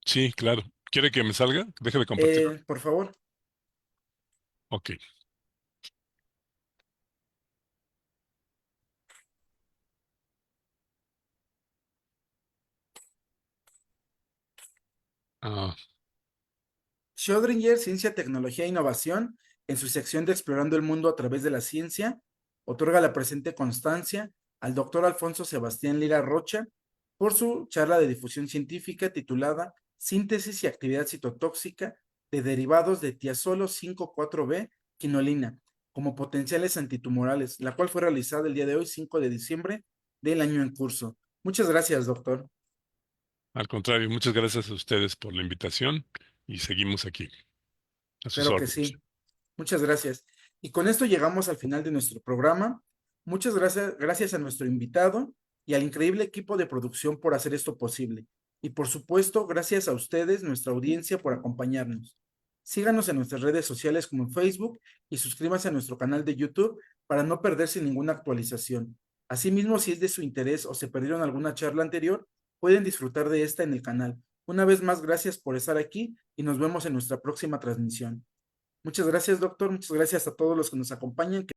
Sí, claro. ¿Quiere que me salga? Déjeme compartirlo. Por favor. Ok. Ah, Schrödinger, Ciencia, Tecnología e Innovación, en su sección de Explorando el Mundo a través de la Ciencia, otorga la presente constancia al doctor Alfonso Sebastián Lira Rocha por su charla de difusión científica titulada Síntesis y actividad citotóxica de derivados de tiazolo 5,4-B quinolina como potenciales antitumorales, la cual fue realizada el día de hoy, 5 de diciembre del año en curso. Muchas gracias, doctor. al contrario, muchas gracias a ustedes por la invitación y seguimos aquí, a sus Claro que órdenes. sí. Muchas gracias. Y con esto llegamos al final de nuestro programa. Muchas gracias a nuestro invitado y al increíble equipo de producción por hacer esto posible. Y por supuesto, gracias a ustedes, nuestra audiencia, por acompañarnos. Síganos en nuestras redes sociales como en Facebook y suscríbanse a nuestro canal de YouTube para no perderse ninguna actualización. Asimismo, si es de su interés o se perdieron alguna charla anterior, pueden disfrutar de esta en el canal. Una vez más, gracias por estar aquí y nos vemos en nuestra próxima transmisión. Muchas gracias, doctor. Muchas gracias a todos los que nos acompañan.